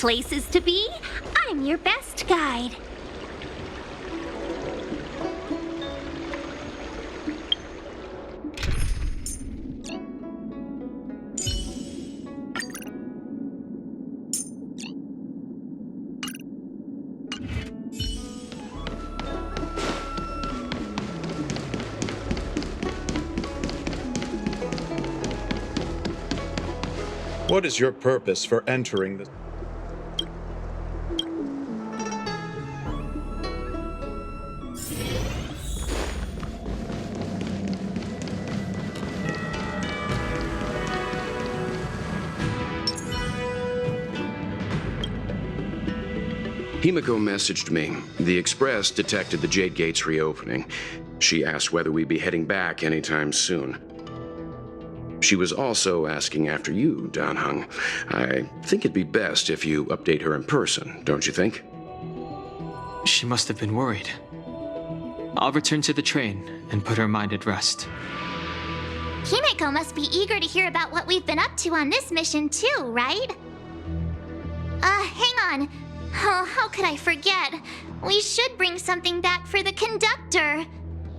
places to be. I'm your best guide. What is your purpose for entering the... Himiko messaged me. The Express detected the Jade Gate's reopening. She asked whether we'd be heading back anytime soon. She was also asking after you, Danheng. I think it'd be best if you update her in person, don't you think? She must have been worried. I'll return to the train and put her mind at rest. Himiko must be eager to hear about what we've been up to on this mission too, right? Hang on. Oh, how could I forget? We should bring something back for the conductor.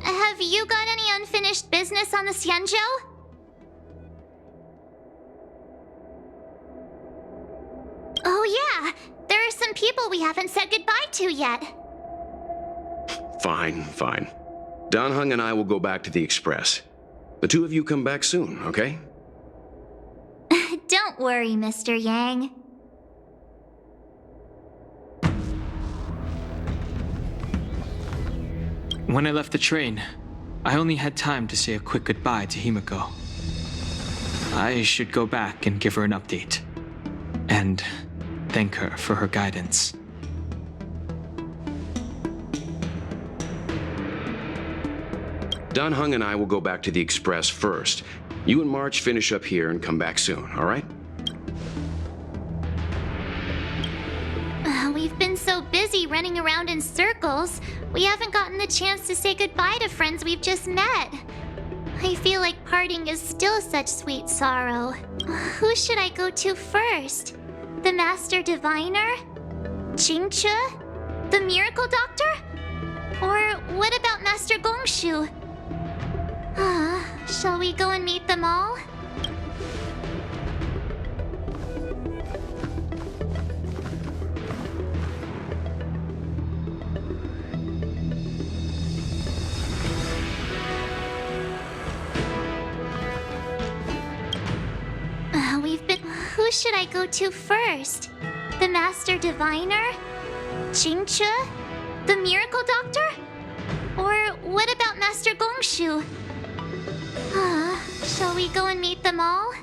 Have you got any unfinished business on the Xianzhou? Oh yeah, there are some people we haven't said goodbye to yet. Fine. Danheng and I will go back to the Express. The two of you come back soon, okay? Don't worry, Mr. Yang. When I left the train, I only had time to say a quick goodbye to Himiko. I should go back and give her an update. And thank her for her guidance. Danheng and I will go back to the Express first. You and March finish up here and come back soon, all right? We've been so busy running around in circles, we haven't gotten the chance to say goodbye to friends we've just met. I feel like parting is still such sweet sorrow. Who should I go to first? The Master Diviner? Jingche? The Miracle Doctor? Or what about Master Gongshu? Shall we go and meet them all? Who should I go to first? The Master Diviner? Jingche? The Miracle Doctor? Or what about Master Gongshu? Shall we go and meet them all?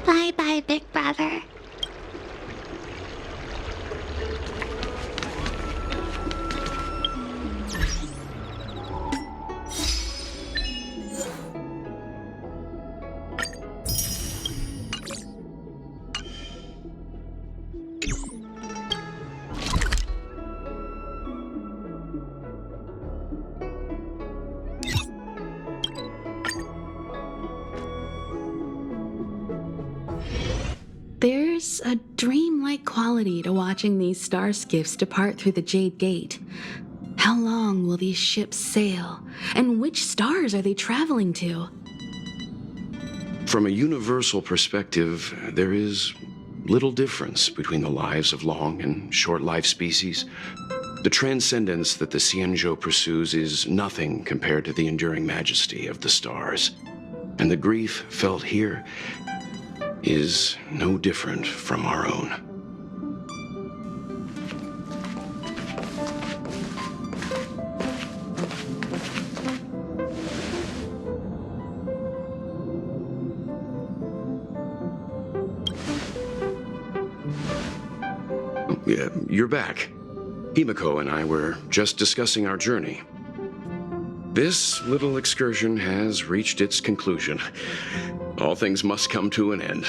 Bye-bye, Big Brother. There's a dreamlike quality to watching these star skiffs depart through the Jade Gate. How long will these ships sail? And which stars are they traveling to? From a universal perspective, there is little difference between the lives of long and short-lived species. The transcendence that the Xianzhou pursues is nothing compared to the enduring majesty of the stars. And the grief felt here is no different from our own. yeah, you're back. Himiko and I were just discussing our journey. This little excursion has reached its conclusion. All things must come to an end.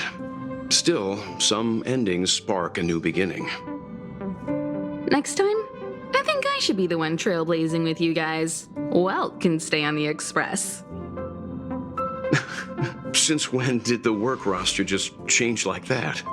Still, some endings spark a new beginning. Next time, I think I should be the one trailblazing with you guys. Welt can stay on the Express. Since when did the work roster just change like that?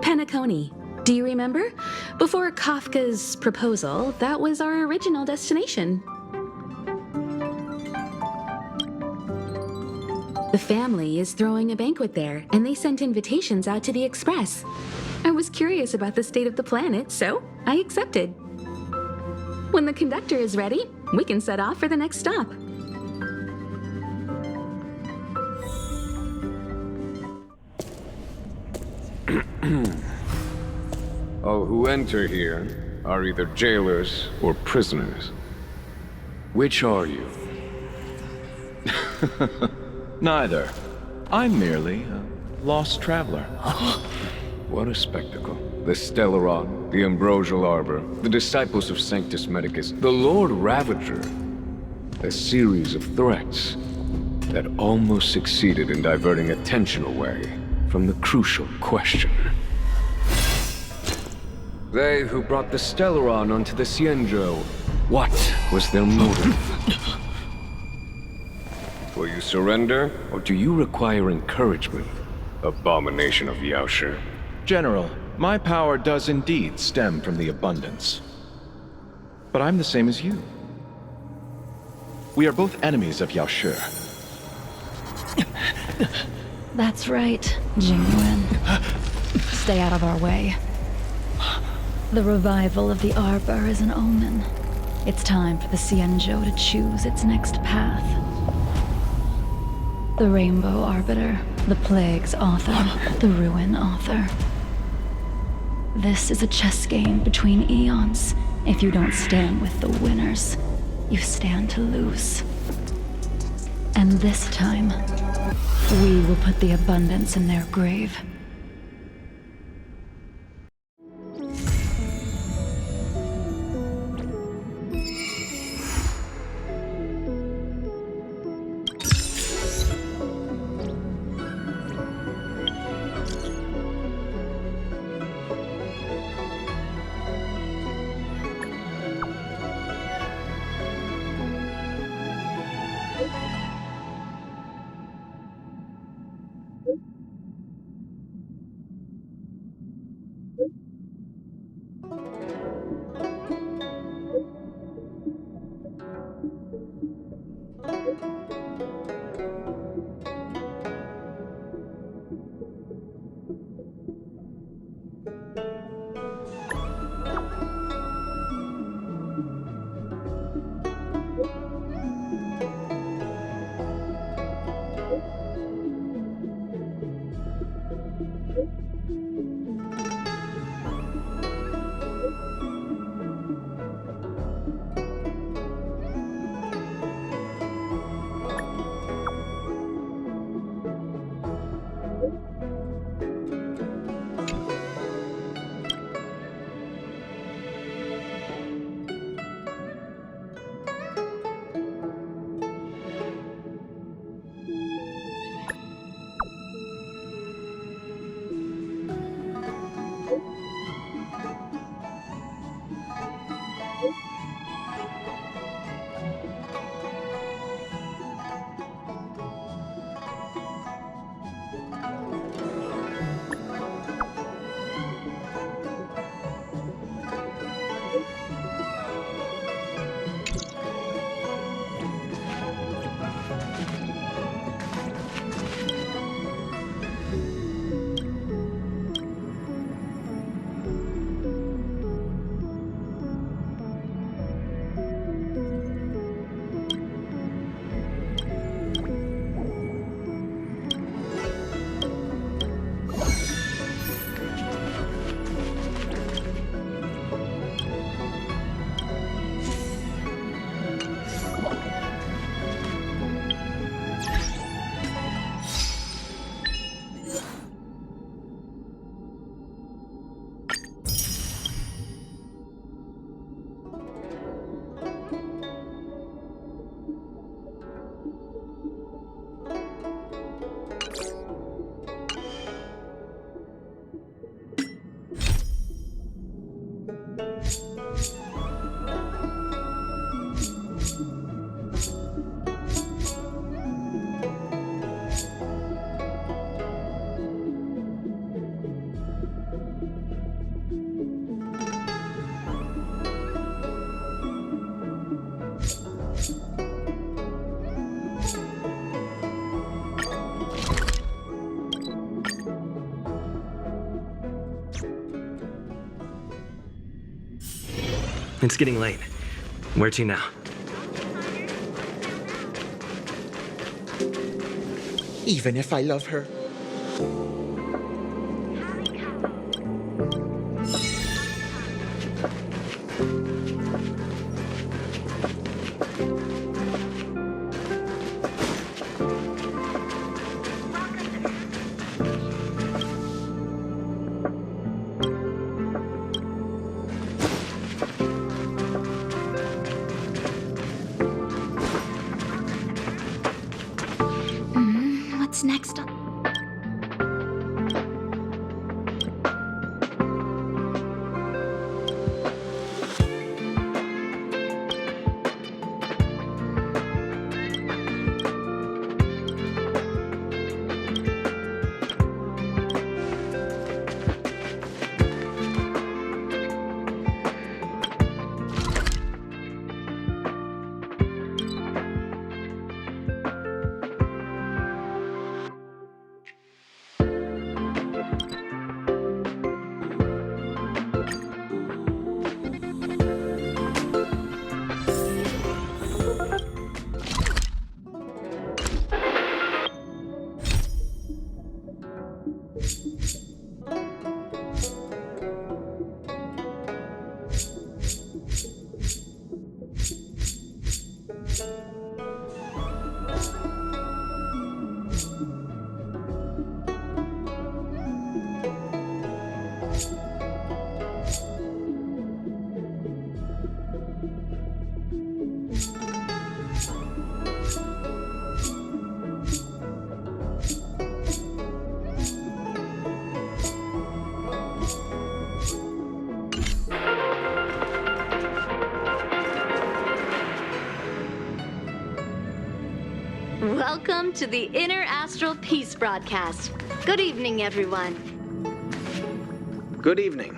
Penacony. Do you remember? Before Kafka's proposal, that was our original destination. The family is throwing a banquet there, and they sent invitations out to the Express. I was curious about the state of the planet, so I accepted. When the conductor is ready, we can set off for the next stop. All who enter here are either jailers or prisoners. Which are you? Neither. I'm merely a lost traveler. What a spectacle. The Stellaron, the Ambrosial Arbor, the Disciples of Sanctus Medicus, the Lord Ravager. A series of threats that almost succeeded in diverting attention away from the crucial question. They who brought the Stellaron onto the Xianzhou, what was their motive? Will you surrender, or do you require encouragement? Abomination of Yaoshi. General, my power does indeed stem from the abundance. But I'm the same as you. We are both enemies of Yaoshi. That's right, Jingwen. Stay out of our way. The revival of the Arbor is an omen. It's time for the Xianzhou to choose its next path. The Rainbow Arbiter, the Plague's author, the Ruin author. This is a chess game between eons. If you don't stand with the winners, you stand to lose. And this time, we will put the abundance in their grave. It's getting late. Where to now? Even if I love her. What's next on... Welcome to the Inner Astral Peace broadcast. Good evening, everyone. Good evening.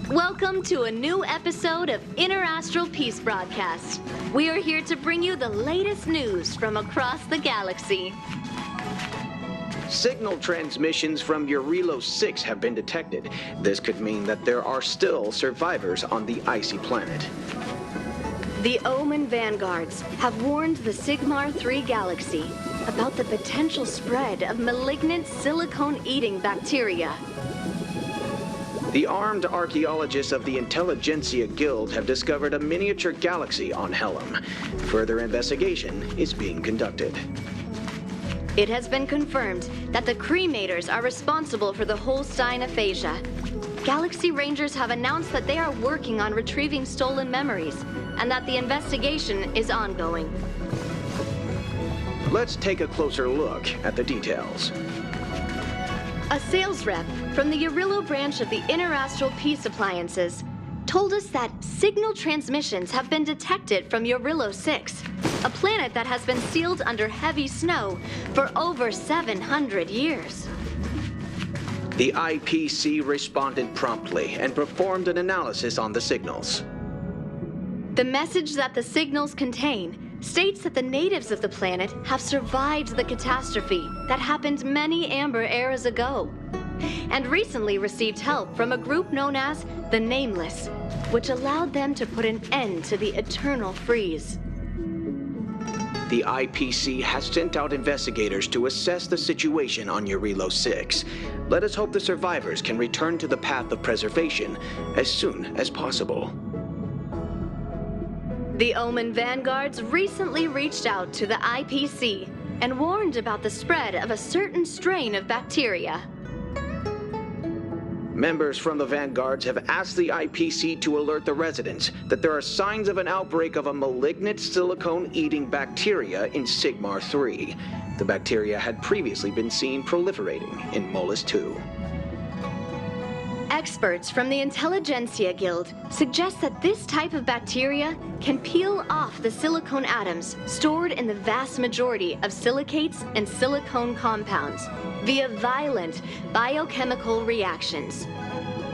Welcome to a new episode of Inner Astral Peace broadcast. We are here to bring you the latest news from across the galaxy. Signal transmissions from Eurilo 6 have been detected. This could mean that there are still survivors on the icy planet. The Omen Vanguards have warned the Sigmar 3 galaxy about the potential spread of malignant silicone-eating bacteria. The armed archaeologists of the Intelligentsia Guild have discovered a miniature galaxy on Helm. Further investigation is being conducted. It has been confirmed that the Cremators are responsible for the Holstein aphasia. Galaxy Rangers have announced that they are working on retrieving stolen memories, and that the investigation is ongoing. Let's take a closer look at the details. A sales rep from the Eurilo branch of the Inner Astral Peace Appliances told us that signal transmissions have been detected from Eurilo 6, a planet that has been sealed under heavy snow for over 700 years. The IPC responded promptly and performed an analysis on the signals. The message that the signals contain states that the natives of the planet have survived the catastrophe that happened many Amber eras ago, and recently received help from a group known as the Nameless, which allowed them to put an end to the eternal freeze. The IPC has sent out investigators to assess the situation on Eurilo 6. Let us hope the survivors can return to the path of preservation as soon as possible. The Omen Vanguards recently reached out to the IPC and warned about the spread of a certain strain of bacteria. Members from the Vanguards have asked the IPC to alert the residents that there are signs of an outbreak of a malignant silicone-eating bacteria in Sigmar 3. The bacteria had previously been seen proliferating in Molus 2. Experts from the Intelligentsia Guild suggest that this type of bacteria can peel off the silicone atoms stored in the vast majority of silicates and silicone compounds via violent biochemical reactions.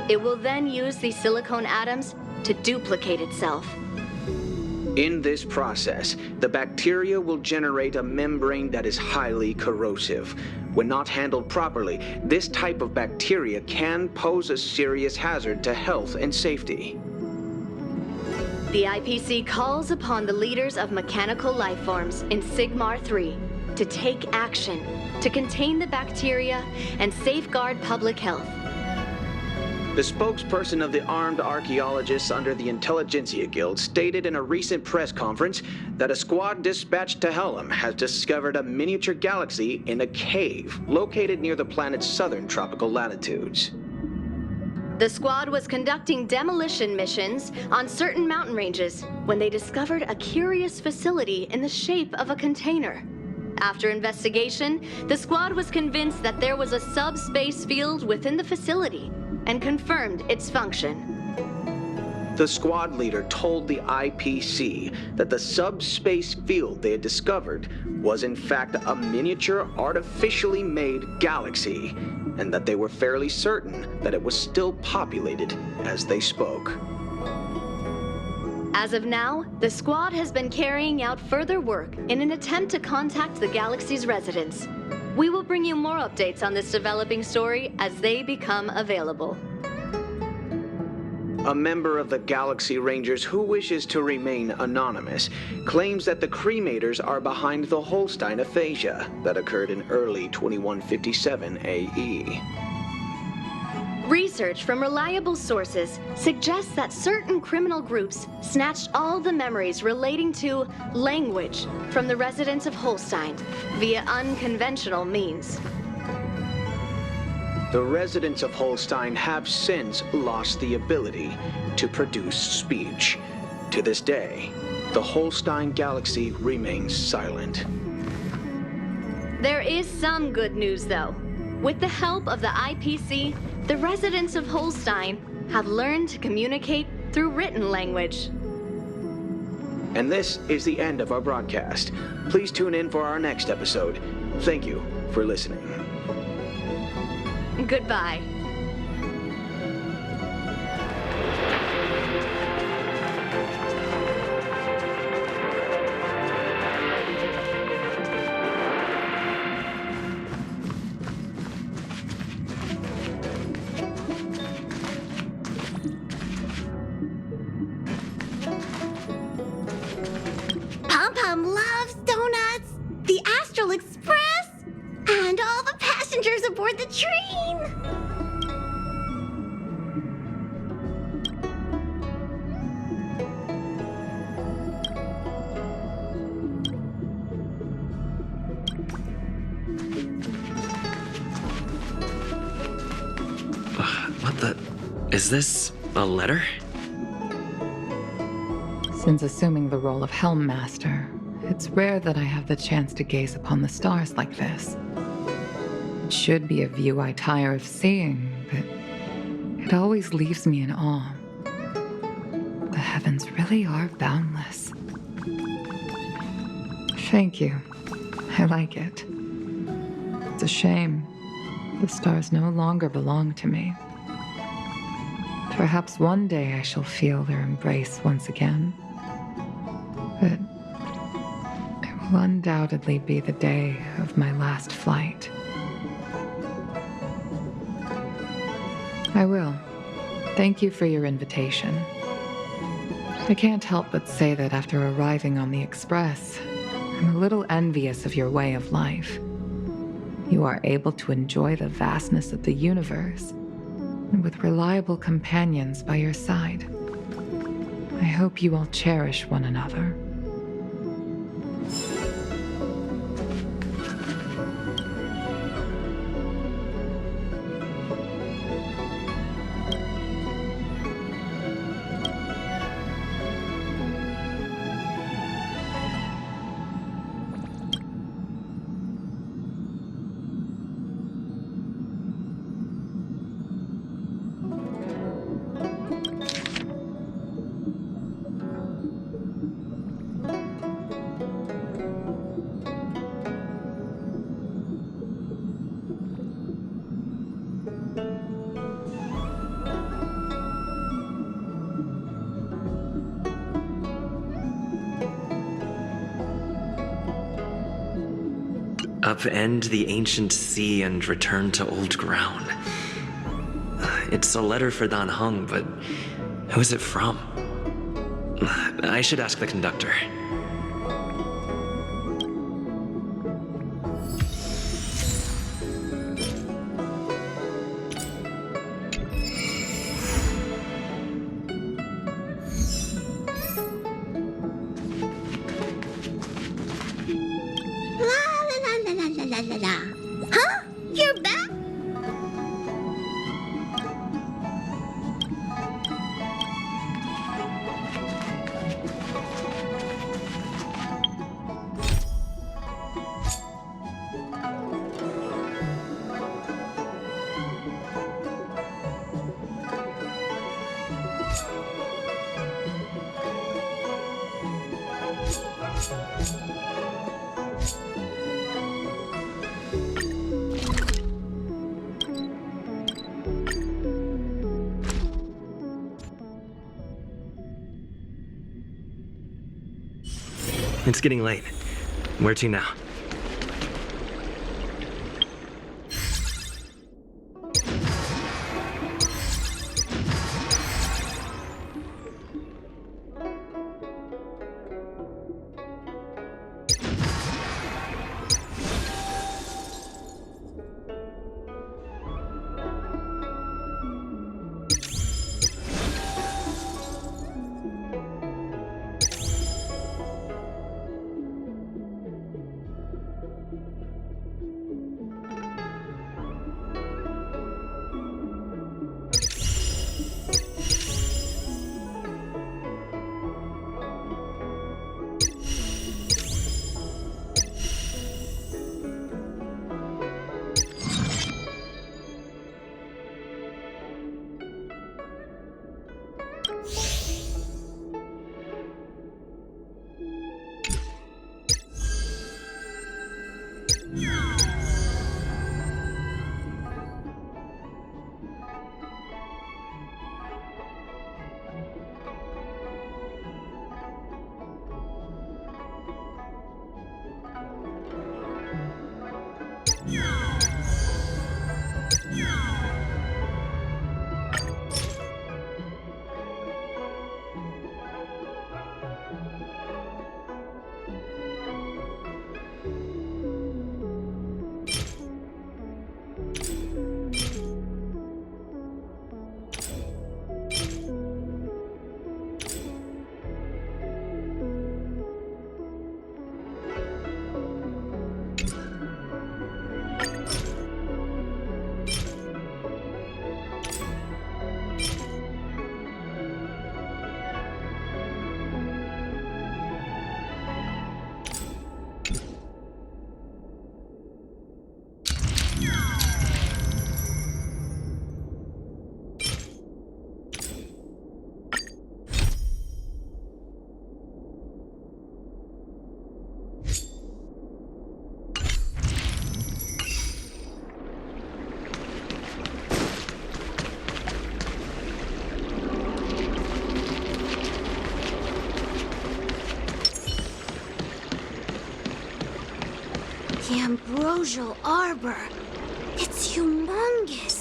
It will then use these silicone atoms to duplicate itself. In this process, the bacteria will generate a membrane that is highly corrosive. When not handled properly, this type of bacteria can pose a serious hazard to health and safety. The IPC calls upon the leaders of mechanical lifeforms in Sigmar 3 to take action to contain the bacteria and safeguard public health. The spokesperson of the armed archaeologists under the Intelligentsia Guild stated in a recent press conference that a squad dispatched to Helm has discovered a miniature galaxy in a cave located near the planet's southern tropical latitudes. The squad was conducting demolition missions on certain mountain ranges when they discovered a curious facility in the shape of a container. After investigation, the squad was convinced that there was a subspace field within the facility and confirmed its function. The squad leader told the IPC that the subspace field they had discovered was in fact a miniature artificially made galaxy, and that they were fairly certain that it was still populated as they spoke. As of now, the squad has been carrying out further work in an attempt to contact the galaxy's residents. We will bring you more updates on this developing story as they become available. A member of the Galaxy Rangers who wishes to remain anonymous claims that the cremators are behind the Holstein aphasia that occurred in early 2157 AE. Research from reliable sources suggests that certain criminal groups snatched all the memories relating to language from the residents of Holstein via unconventional means. The residents of Holstein have since lost the ability to produce speech. To this day, the Holstein galaxy remains silent. There is some good news, though. With the help of the IPC, the residents of Holstein have learned to communicate through written language. And this is the end of our broadcast. Please tune in for our next episode. Thank you for listening. Goodbye. Pom-Pom loves donuts, the Astral Express, and all the passengers aboard the train. What the? Is this a letter? Since assuming the role of Helm Master, it's rare that I have the chance to gaze upon the stars like this. It should be a view I tire of seeing, but it always leaves me in awe. The heavens really are boundless. Thank you. I like it. It's a shame. The stars no longer belong to me. Perhaps one day I shall feel their embrace once again. But it will undoubtedly be the day of my last flight. I will. Thank you for your invitation. I can't help but say that after arriving on the Express, I'm a little envious of your way of life. You are able to enjoy the vastness of the universe, and with reliable companions by your side. I hope you all cherish one another. upend the ancient sea and return to old ground. It's a letter for Dan Heng, but who is it from? I should ask the conductor. Huh? You're back? It's getting late. Where to now? The ambrosial arbor. It's humongous.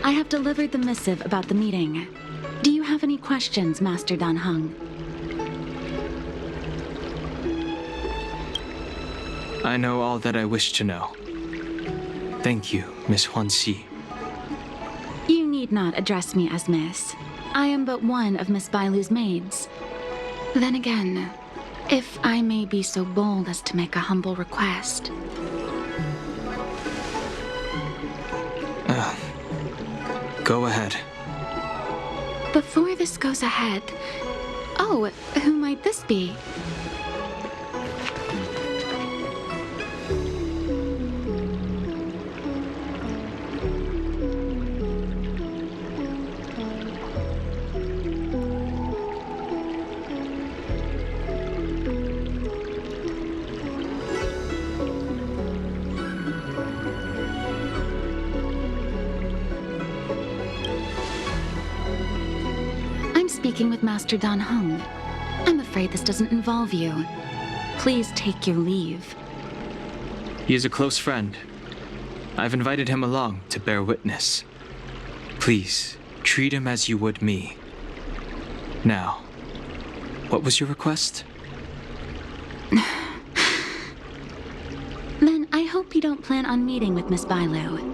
I have delivered the missive about the meeting. Do you have any questions, Master Dan Heng? I know all that I wish to know. Thank you, Miss Huanxi. You need not address me as Miss. I am but one of Miss Bailu's maids. Then again, if I may be so bold as to make a humble request. Go ahead. Before this goes ahead... Oh, who might this be? Speaking with Master Dan Heng. I'm afraid this doesn't involve you. Please take your leave. He is a close friend. I've invited him along to bear witness. Please, treat him as you would me. Now, what was your request? Then I hope you don't plan on meeting with Miss Bailu.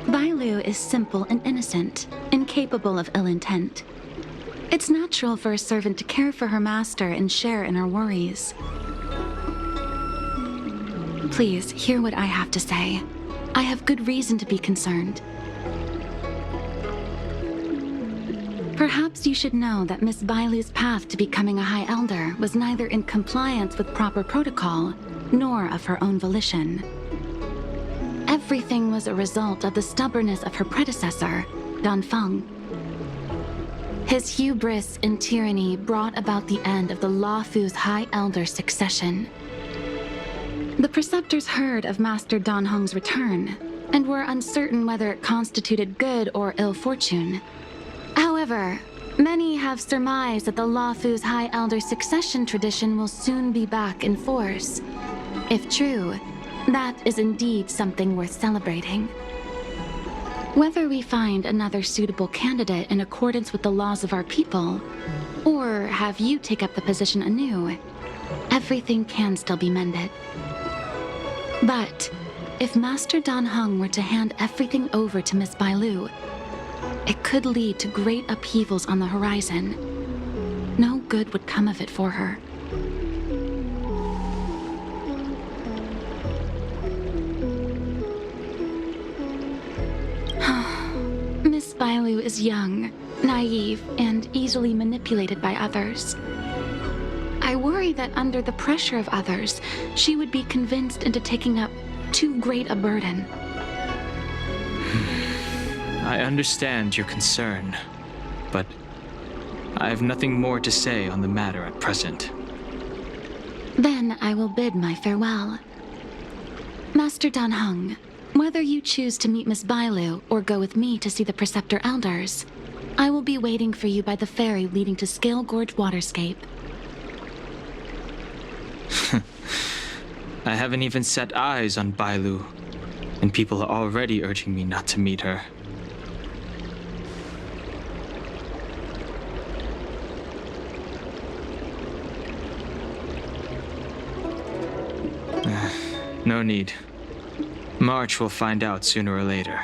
Bailu is simple and innocent, incapable of ill intent. It's natural for a servant to care for her master and share in her worries. Please, hear what I have to say. I have good reason to be concerned. Perhaps you should know that Miss Bailu's path to becoming a High Elder was neither in compliance with proper protocol, nor of her own volition. Everything was a result of the stubbornness of her predecessor, Dan Feng. His hubris and tyranny brought about the end of the Luofu's High Elder succession. The preceptors heard of Master Dan Heng's return, and were uncertain whether it constituted good or ill fortune. However, many have surmised that the Luofu's High Elder succession tradition will soon be back in force. If true, that is indeed something worth celebrating. Whether we find another suitable candidate in accordance with the laws of our people, or have you take up the position anew, everything can still be mended. But if Master Dan Heng were to hand everything over to Miss Bailu, it could lead to great upheavals on the horizon. No good would come of it for her. Miss Bailu is young, naive, and easily manipulated by others. I worry that under the pressure of others, she would be convinced into taking up too great a burden. I understand your concern, but I have nothing more to say on the matter at present. Then I will bid my farewell. Master Dan Heng, whether you choose to meet Miss Bailu or go with me to see the Preceptor Elders, I will be waiting for you by the ferry leading to Scale Gorge Waterscape. I haven't even set eyes on Bailu, and people are already urging me not to meet her. No need. March will find out sooner or later.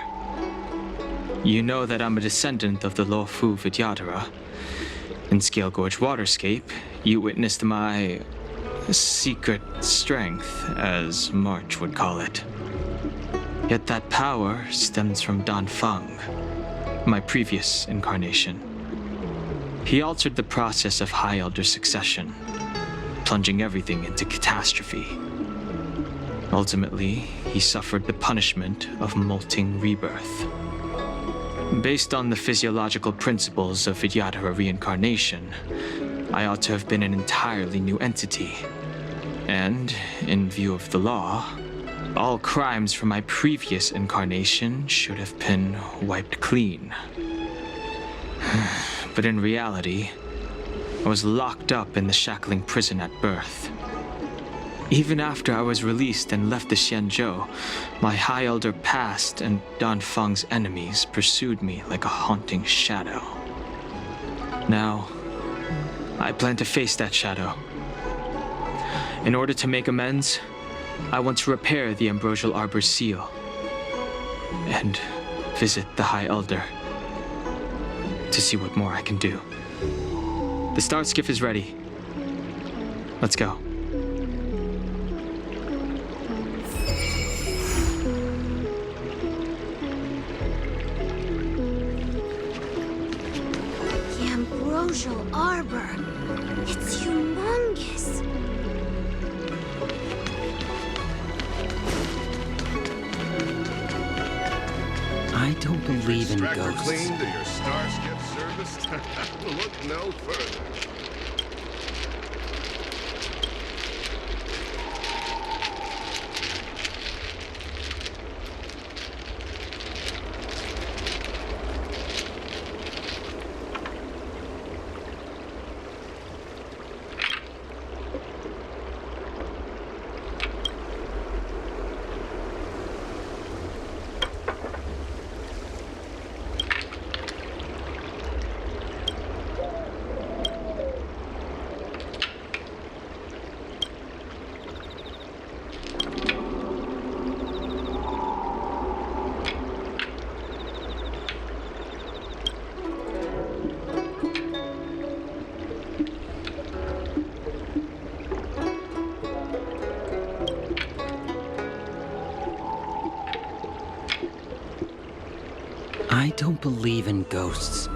You know that I'm a descendant of the Luofu Vidyadhara. In Scale Gorge Waterscape, you witnessed my secret strength, as March would call it. Yet that power stems from Dan Feng, my previous incarnation. He altered the process of High Elder succession, plunging everything into catastrophe. Ultimately, he suffered the punishment of molting rebirth. Based on the physiological principles of Vidyadhara reincarnation, I ought to have been an entirely new entity. And, in view of the law, all crimes from my previous incarnation should have been wiped clean. But in reality, I was locked up in the shackling prison at birth. Even after I was released and left the Xianzhou, my High Elder past and Dan Feng's enemies pursued me like a haunting shadow. Now, I plan to face that shadow, In order to make amends, I want to repair the Ambrosial Arbor's seal and visit the High Elder to see what more I can do. The star skiff is ready. Let's go. The Ambrosial Arbor. It's humongous. I don't believe in Extractor ghosts. cleaned or your star skip serviced? Look no further. I don't believe in ghosts.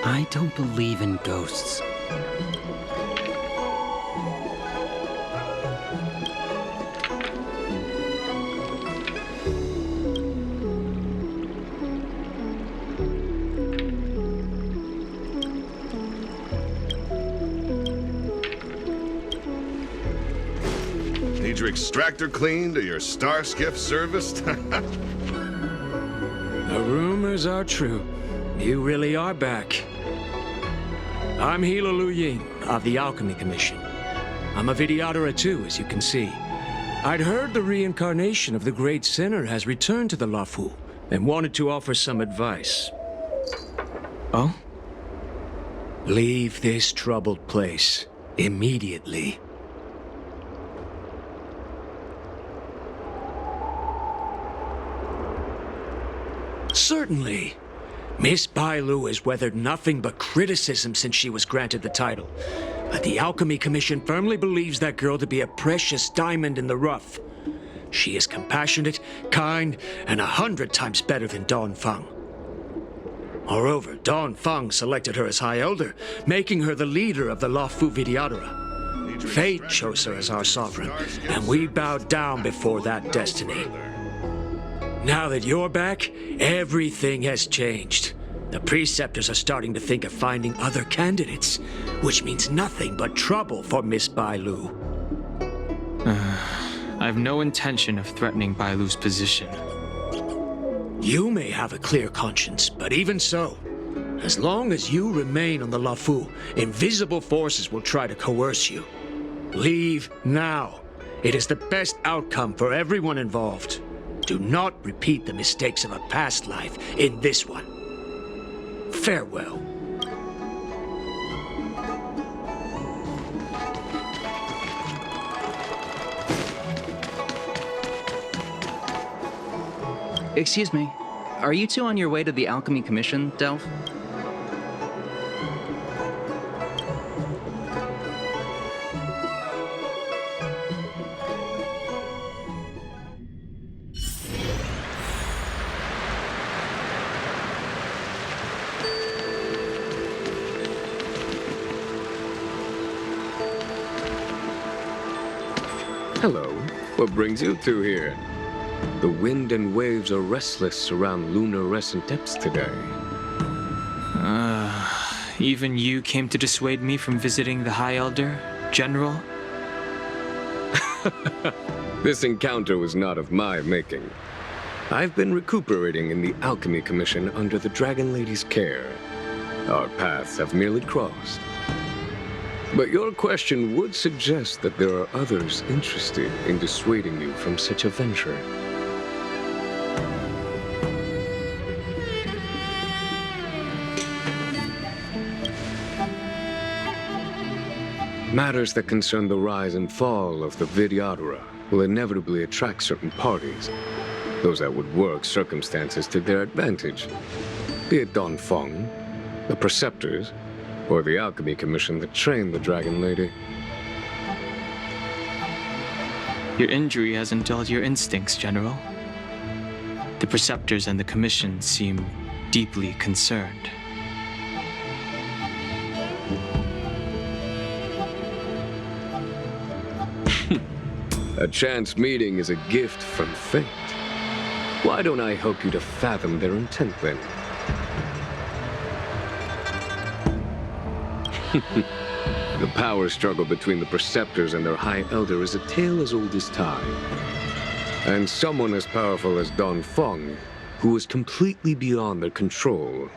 I don't believe in ghosts. Need your extractor cleaned or your star skiff serviced? The rumors are true. You really are back. I'm Hila Lu Ying of the Alchemy Commission. I'm a videoterer too, as you can see. I'd heard the reincarnation of the great sinner has returned to the Luofu and wanted to offer some advice. Oh? Leave this troubled place immediately. Certainly. Miss Bailu has weathered nothing but criticism since she was granted the title. But the Alchemy Commission firmly believes that girl to be a precious diamond in the rough. She is compassionate, kind, and 100 times better than Dongfeng. Moreover, Dongfeng selected her as High Elder, making her the leader of the Luofu Videoterer. Fate chose her as our sovereign, and we bowed down before that destiny. Now that you're back, everything has changed. The preceptors are starting to think of finding other candidates, which means nothing but trouble for Miss Bailu. I have no intention of threatening Bailu's position. You may have a clear conscience, but even so, as long as you remain on the Luofu, invisible forces will try to coerce you. Leave now. It is the best outcome for everyone involved. Do not repeat the mistakes of a past life in this one. Farewell. Excuse me, are you two on your way to the Alchemy Commission, Delph? Hello. What brings you two here? The wind and waves are restless around luminescent depths today. Even you came to dissuade me from visiting the High Elder, General? This encounter was not of my making. I've been recuperating in the Alchemy Commission under the Dragon Lady's care. Our paths have merely crossed. But your question would suggest that there are others interested in dissuading you from such a venture. Matters that concern the rise and fall of the Vidyadhara will inevitably attract certain parties, those that would work circumstances to their advantage, be it Don Feng, the Preceptors, or the Alchemy Commission that trained the Dragon Lady. Your injury hasn't dulled your instincts, General. The Preceptors and the Commission seem deeply concerned. A chance meeting is a gift from fate. Why don't I help you to fathom their intent, then? The power struggle between the Preceptors and their High Elder is a tale as old as time. And someone as powerful as Don Feng, who was completely beyond their control,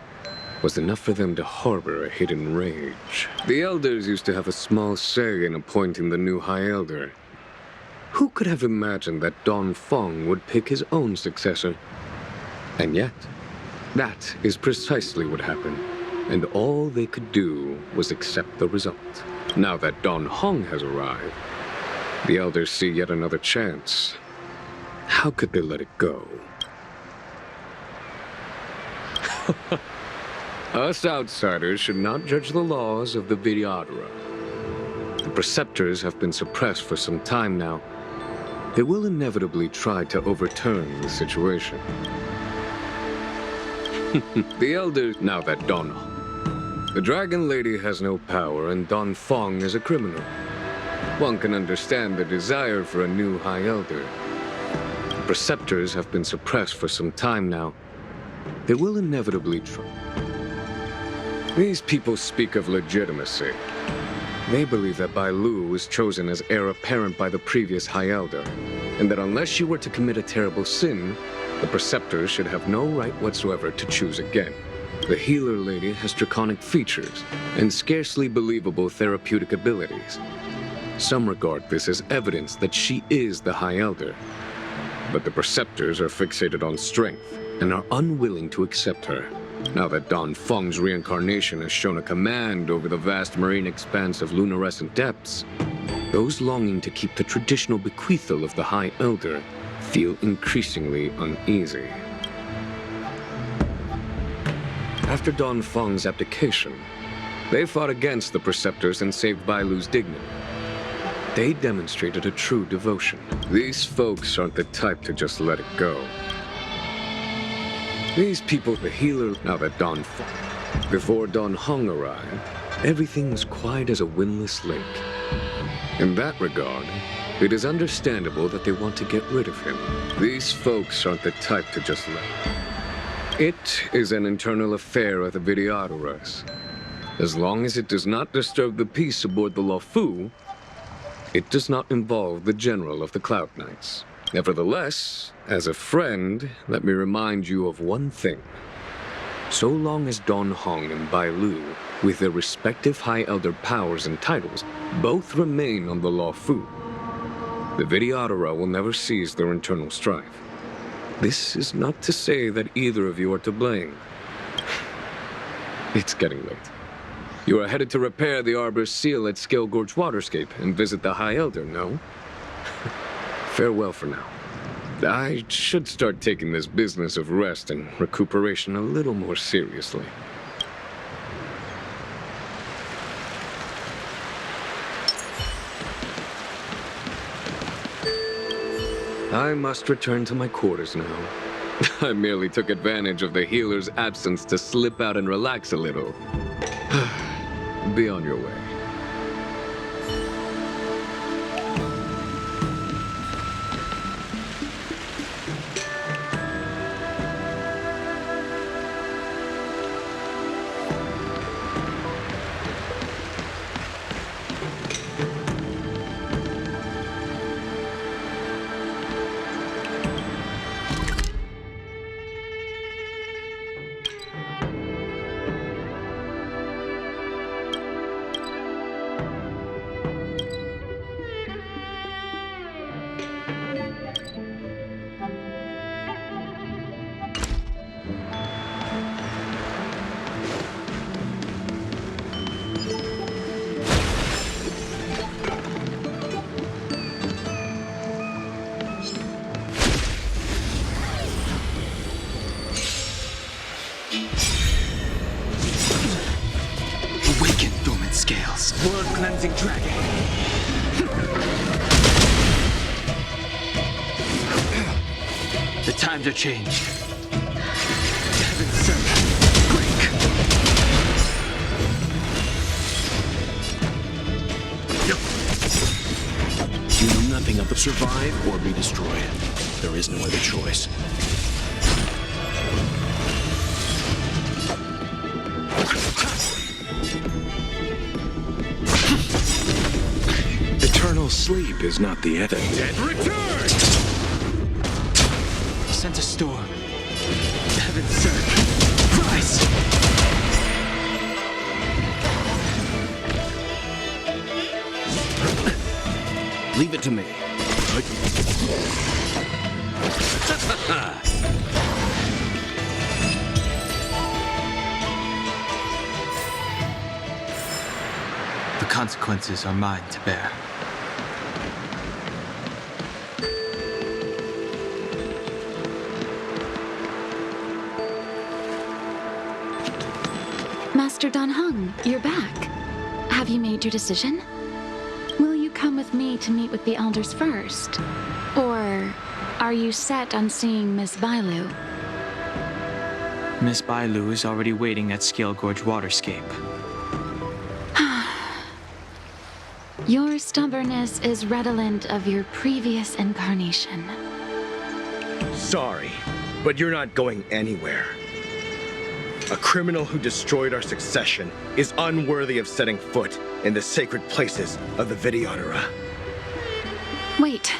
was enough for them to harbor a hidden rage. The Elders used to have a small say in appointing the new High Elder. Who could have imagined that Don Feng would pick his own successor? And yet, that is precisely what happened. And all they could do was accept the result. Now that Don Hong has arrived, the Elders see yet another chance. How could they let it go? Us outsiders should not judge the laws of the Vidyadhara. The Preceptors have been suppressed for some time now. They will inevitably try to overturn the situation. The Elders, now that the Dragon Lady has no power and Don Feng is a criminal. One can understand the desire for a new High Elder. The Preceptors have been suppressed for some time now. They will inevitably try. These people speak of legitimacy. They believe that Bai Lu was chosen as heir apparent by the previous High Elder, and that unless you were to commit a terrible sin, the Preceptors should have no right whatsoever to choose again. The Healer Lady has draconic features and scarcely believable therapeutic abilities. Some regard this as evidence that she is the High Elder, but the Preceptors are fixated on strength and are unwilling to accept her. Now that Don Feng's reincarnation has shown a command over the vast marine expanse of luminescent depths, those longing to keep the traditional bequeathal of the High Elder feel increasingly uneasy. After Don Feng's abdication, they fought against the Preceptors and saved Bai Lu's dignity. They demonstrated a true devotion. These folks aren't the type to just let it go. These people, the Healer, now that Don Feng. Before Don Hong arrived, everything was quiet as a windless lake. In that regard, it is understandable that they want to get rid of him. These folks aren't the type to just let him. It is an internal affair of the Vidyadharas. As long as it does not disturb the peace aboard the Luofu, it does not involve the General of the Cloud Knights. Nevertheless, as a friend, let me remind you of one thing. So long as Don Hong and Bai Lu, with their respective High Elder powers and titles, both remain on the Luofu, the Vidyadhara will never cease their internal strife. This is not to say that either of you are to blame. It's getting late. You are headed to repair the Arbor's seal at Scale Gorge Waterscape and visit the High Elder, no? Farewell for now. I should start taking this business of rest and recuperation a little more seriously. I must return to my quarters now. I merely took advantage of the healer's absence to slip out and relax a little. Be on your way. Awaken, dormant scales. World-cleansing dragon. The times are changed. Heaven's servant, break. You know nothing of the survive or be destroyed. There is no other choice. Eternal sleep is not the end. Dead return! Sent a storm. Heaven's servant, rise. Leave it to me. The consequences are mine to bear. Master Dan Heng, you're back. Have you made your decision? Will you come with me to meet with the elders first? Or are you set on seeing Miss Bailu? Miss Bailu is already waiting at Scale Gorge Waterscape. Your stubbornness is redolent of your previous incarnation. Sorry, but you're not going anywhere. A criminal who destroyed our succession is unworthy of setting foot in the sacred places of the Videodora. Wait.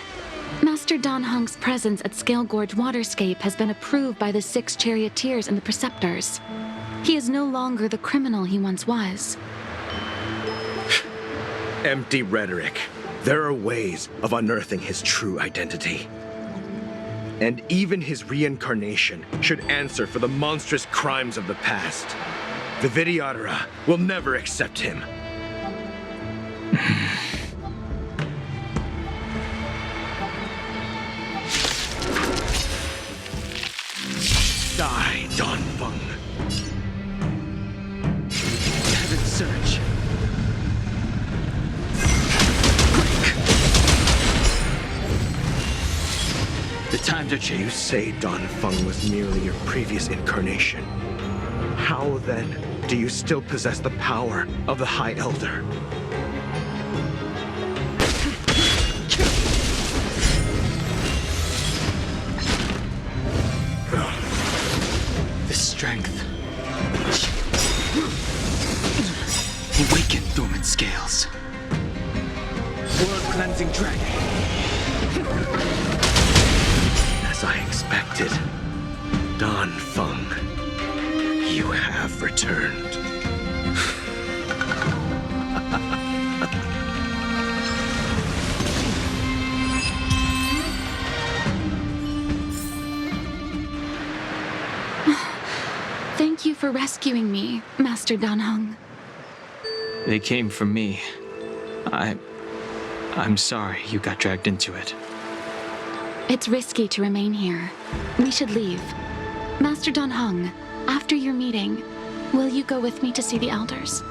Master Dan Heng's presence at Scale Gorge Waterscape has been approved by the 6 charioteers and the preceptors. He is no longer the criminal he once was. Empty rhetoric. There are ways of unearthing his true identity. And even his reincarnation should answer for the monstrous crimes of the past. The Videodora will never accept him. Die, Dan Feng. Heaven's surge. The times are changed. You say Dan Feng was merely your previous incarnation. How, then, do you still possess the power of the High Elder? The strength. Awaken, dormant scales. World-cleansing dragon. As I expected, Dan Feng, you have returned. Thank you for rescuing me, Master Dan Heng. They came from me. I'm sorry you got dragged into it. It's risky to remain here. We should leave. Master Dan Heng, after your meeting, will you go with me to see the elders?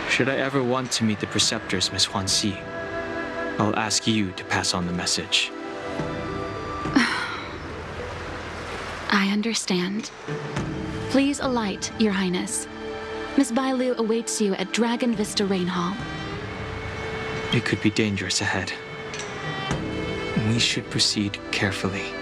Should I ever want to meet the preceptors, Miss Huanxi, I'll ask you to pass on the message. I understand. Please alight, Your Highness. Miss Bailu awaits you at Dragon Vista Rain Hall. It could be dangerous ahead. We should proceed carefully.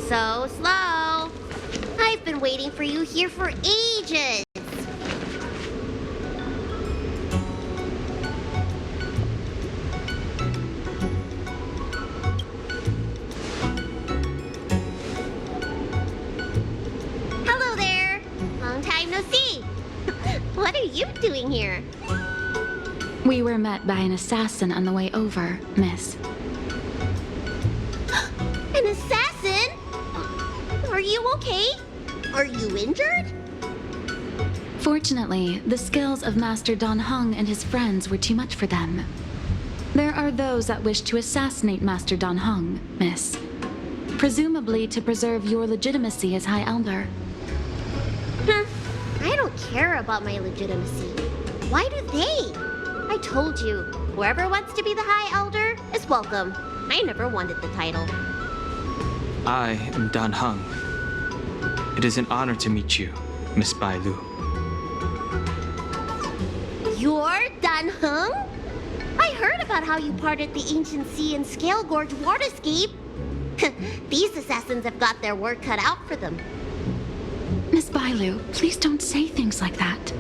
So slow. I've been waiting for you here for ages. Hello there. Long time no see. What are you doing here? We were met by an assassin on the way over, miss. An assassin? Are you okay? Are you injured? Fortunately, the skills of Master Dan Heng and his friends were too much for them. There are those that wish to assassinate Master Dan Heng, miss. Presumably to preserve your legitimacy as High Elder. I don't care about my legitimacy. Why do they? I told you, whoever wants to be the High Elder is welcome. I never wanted the title. I am Dan Heng. It is an honor to meet you, Miss Bai Lu. You're Dan Heng? I heard about how you parted the ancient sea and Scale Gorge waterscape. These assassins have got their work cut out for them. Miss Bai Lu, please don't say things like that.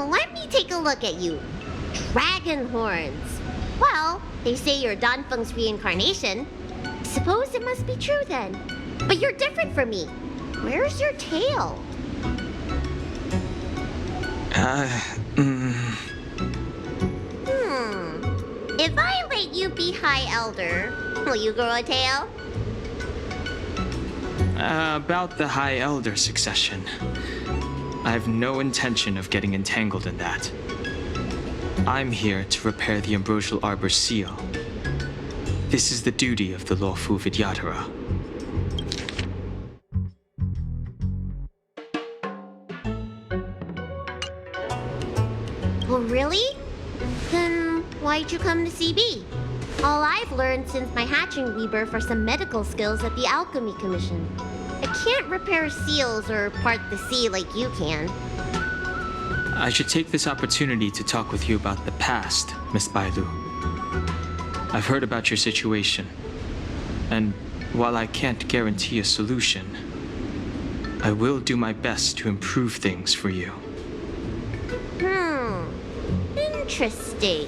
Let me take a look at you. Dragon horns. Well, they say you're Dan Feng's reincarnation. Suppose it must be true then. But you're different from me. Where's your tail? If I let you be High Elder, will you grow a tail? About the High Elder succession. I have no intention of getting entangled in that. I'm here to repair the Ambrosial Arbor's seal. This is the duty of the Luofu Vidyadhara. Oh, really? Then why'd you come to CB? All I've learned since my hatching rebirth are some medical skills at the Alchemy Commission. I can't repair seals or part the sea like you can. I should take this opportunity to talk with you about the past, Miss Bai Lu. I've heard about your situation, and while I can't guarantee a solution, I will do my best to improve things for you. Interesting.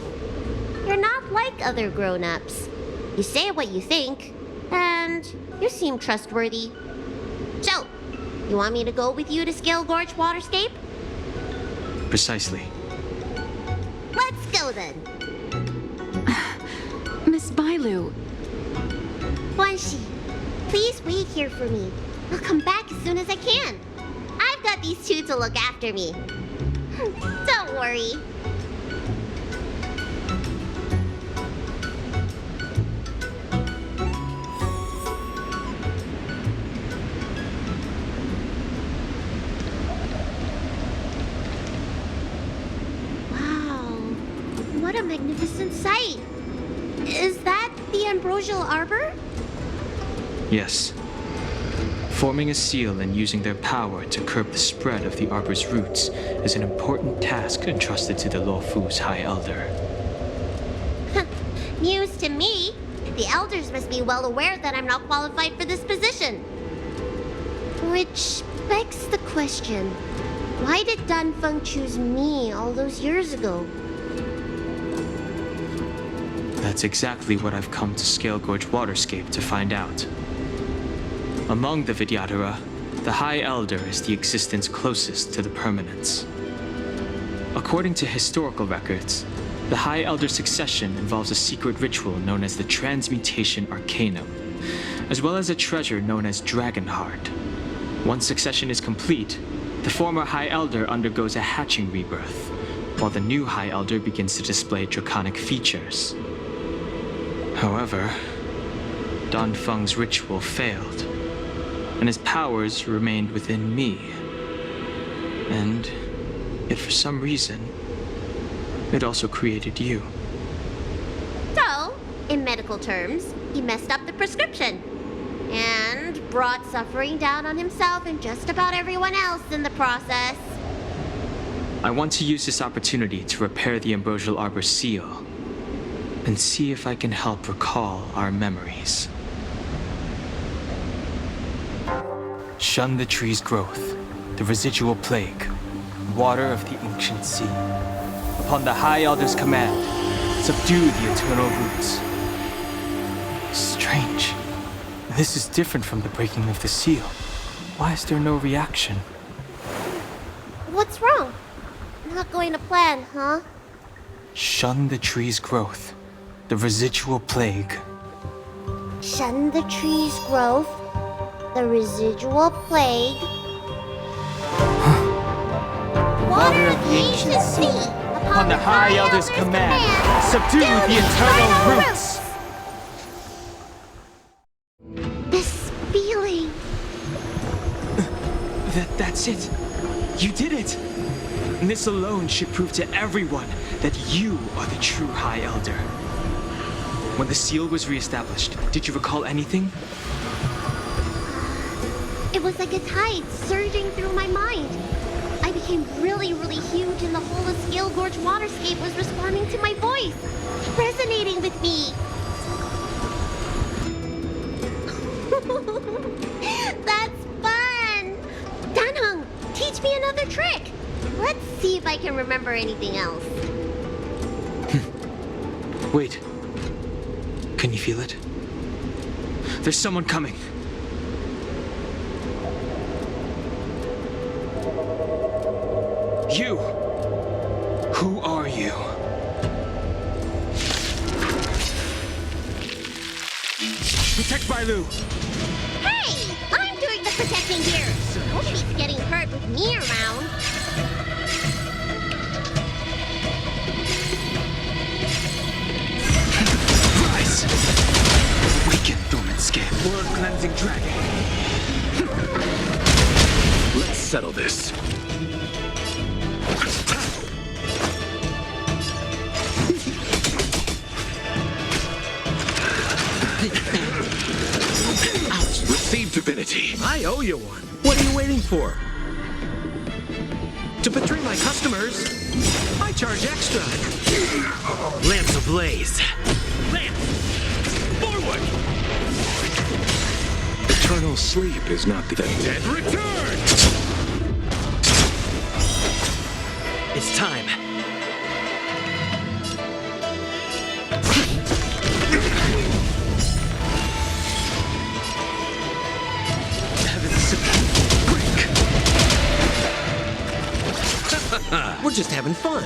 You're not like other grown-ups. You say what you think, and you seem trustworthy. So, you want me to go with you to Scale Gorge Waterscape? Precisely. Let's go then. Miss Bai Lu. Guanxi, please wait here for me. I'll come back as soon as I can. I've got these two to look after me. Don't worry. Wow, what a magnificent sight. Is that the ambrosial arbor? Yes. Forming a seal and using their power to curb the spread of the arbor's roots is an important task entrusted to the Luofu's High Elder. News to me. The elders must be well aware that I'm not qualified for this position. Which begs the question, why did Danfeng choose me all those years ago? That's exactly what I've come to Scale Gorge Waterscape to find out. Among the Vidyadhara, the High Elder is the existence closest to the permanence. According to historical records, the High Elder succession involves a secret ritual known as the Transmutation Arcanum, as well as a treasure known as Dragon Heart. Once succession is complete, the former High Elder undergoes a hatching rebirth, while the new High Elder begins to display draconic features. However, Danfeng's ritual failed, and his powers remained within me. And yet for some reason, it also created you. So, in medical terms, he messed up the prescription and brought suffering down on himself and just about everyone else in the process. I want to use this opportunity to repair the ambrosial arbor's seal and see if I can help recall our memories. Shun the tree's growth, the residual plague, water of the ancient sea. Upon the High Elder's command, subdue the eternal roots. Strange. This is different from the breaking of the seal. Why is there no reaction? What's wrong? Not going to plan, huh? Shun the tree's growth, the residual plague. Shun the tree's growth, the residual plague. Water of the ancient sea. Upon the High Elder's command, subdue the eternal roots. This feeling. That's it. You did it. And this alone should prove to everyone that you are the true High Elder. When the seal was reestablished, did you recall anything? It was like a tide surging through my mind. I became really huge and the whole of Scale Gorge Waterscape was responding to my voice, resonating with me. That's fun! Danheng, teach me another trick. Let's see if I can remember anything else. Wait. Can you feel it? There's someone coming. You! Who are you? Protect Bailu! Hey! I'm doing the protecting here! Nobody's getting hurt with me around. Rise! Weaken dormant scale. Blood-cleansing dragon. Let's settle this. Receive divinity. I owe you one. What are you waiting for? To betray my customers, I charge extra. Lamps ablaze. Lamps! Forward! Eternal sleep is not the dead. Return! It's time. We're just having fun.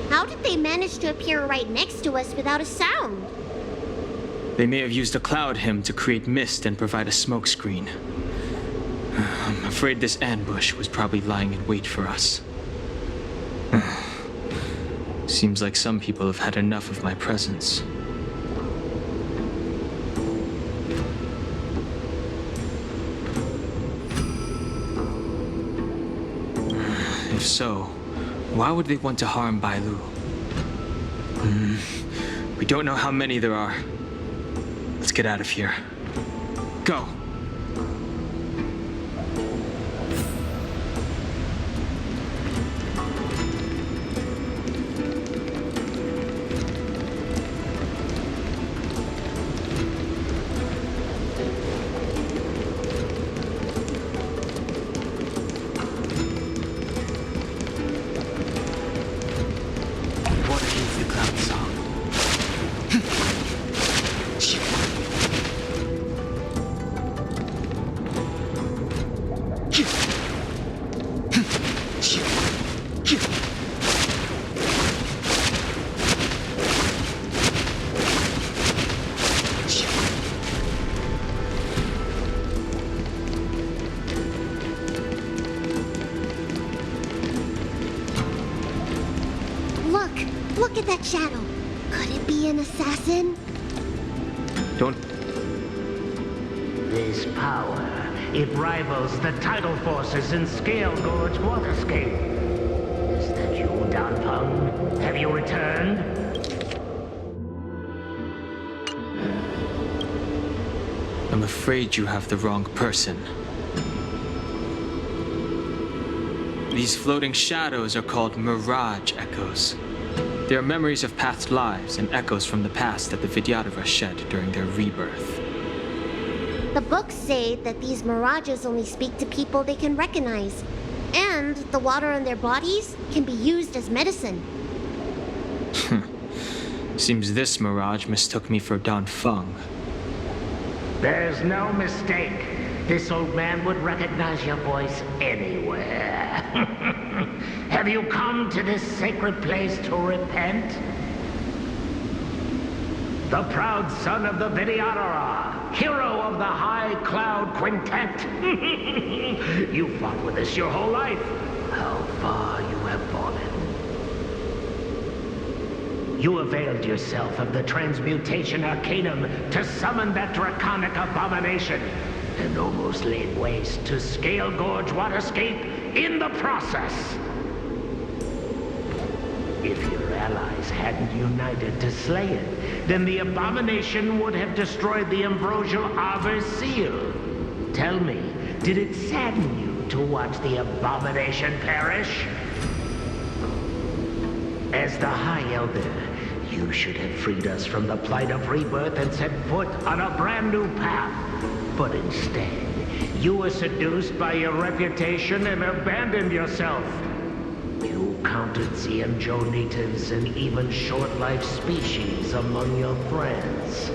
How did they manage to appear right next to us without a sound? They may have used a cloud hymn to create mist and provide a smokescreen. I'm afraid this ambush was probably lying in wait for us. Seems like some people have had enough of my presence. If so, why would they want to harm Bailu? We don't know how many there are. Let's get out of here. Go! Look at that shadow. Could it be an assassin? Don't... This power, it rivals the tidal forces in Scale Gorge Waterscape. Is that you, Danfeng? Have you returned? I'm afraid you have the wrong person. These floating shadows are called mirage echoes. They are memories of past lives and echoes from the past that the Vidyadhara shed during their rebirth. The books say that these mirages only speak to people they can recognize. And the water in their bodies can be used as medicine. Seems this mirage mistook me for Danfeng. There's no mistake. This old man would recognize your voice anywhere. Have you come to this sacred place to repent? The proud son of the Vidyadhara, hero of the High Cloud Quintet. You fought with us your whole life. How far you have fallen. You availed yourself of the transmutation arcanum to summon that draconic abomination, and almost laid waste to Scale Gorge Waterscape in the process. If your allies hadn't united to slay it, then the abomination would have destroyed the Ambrosial Arbor's seal. Tell me, did it sadden you to watch the abomination perish? As the High Elder, you should have freed us from the plight of rebirth and set foot on a brand new path. But instead, you were seduced by your reputation and abandoned yourself. You counted Xianzhou natives and even short-life species among your friends.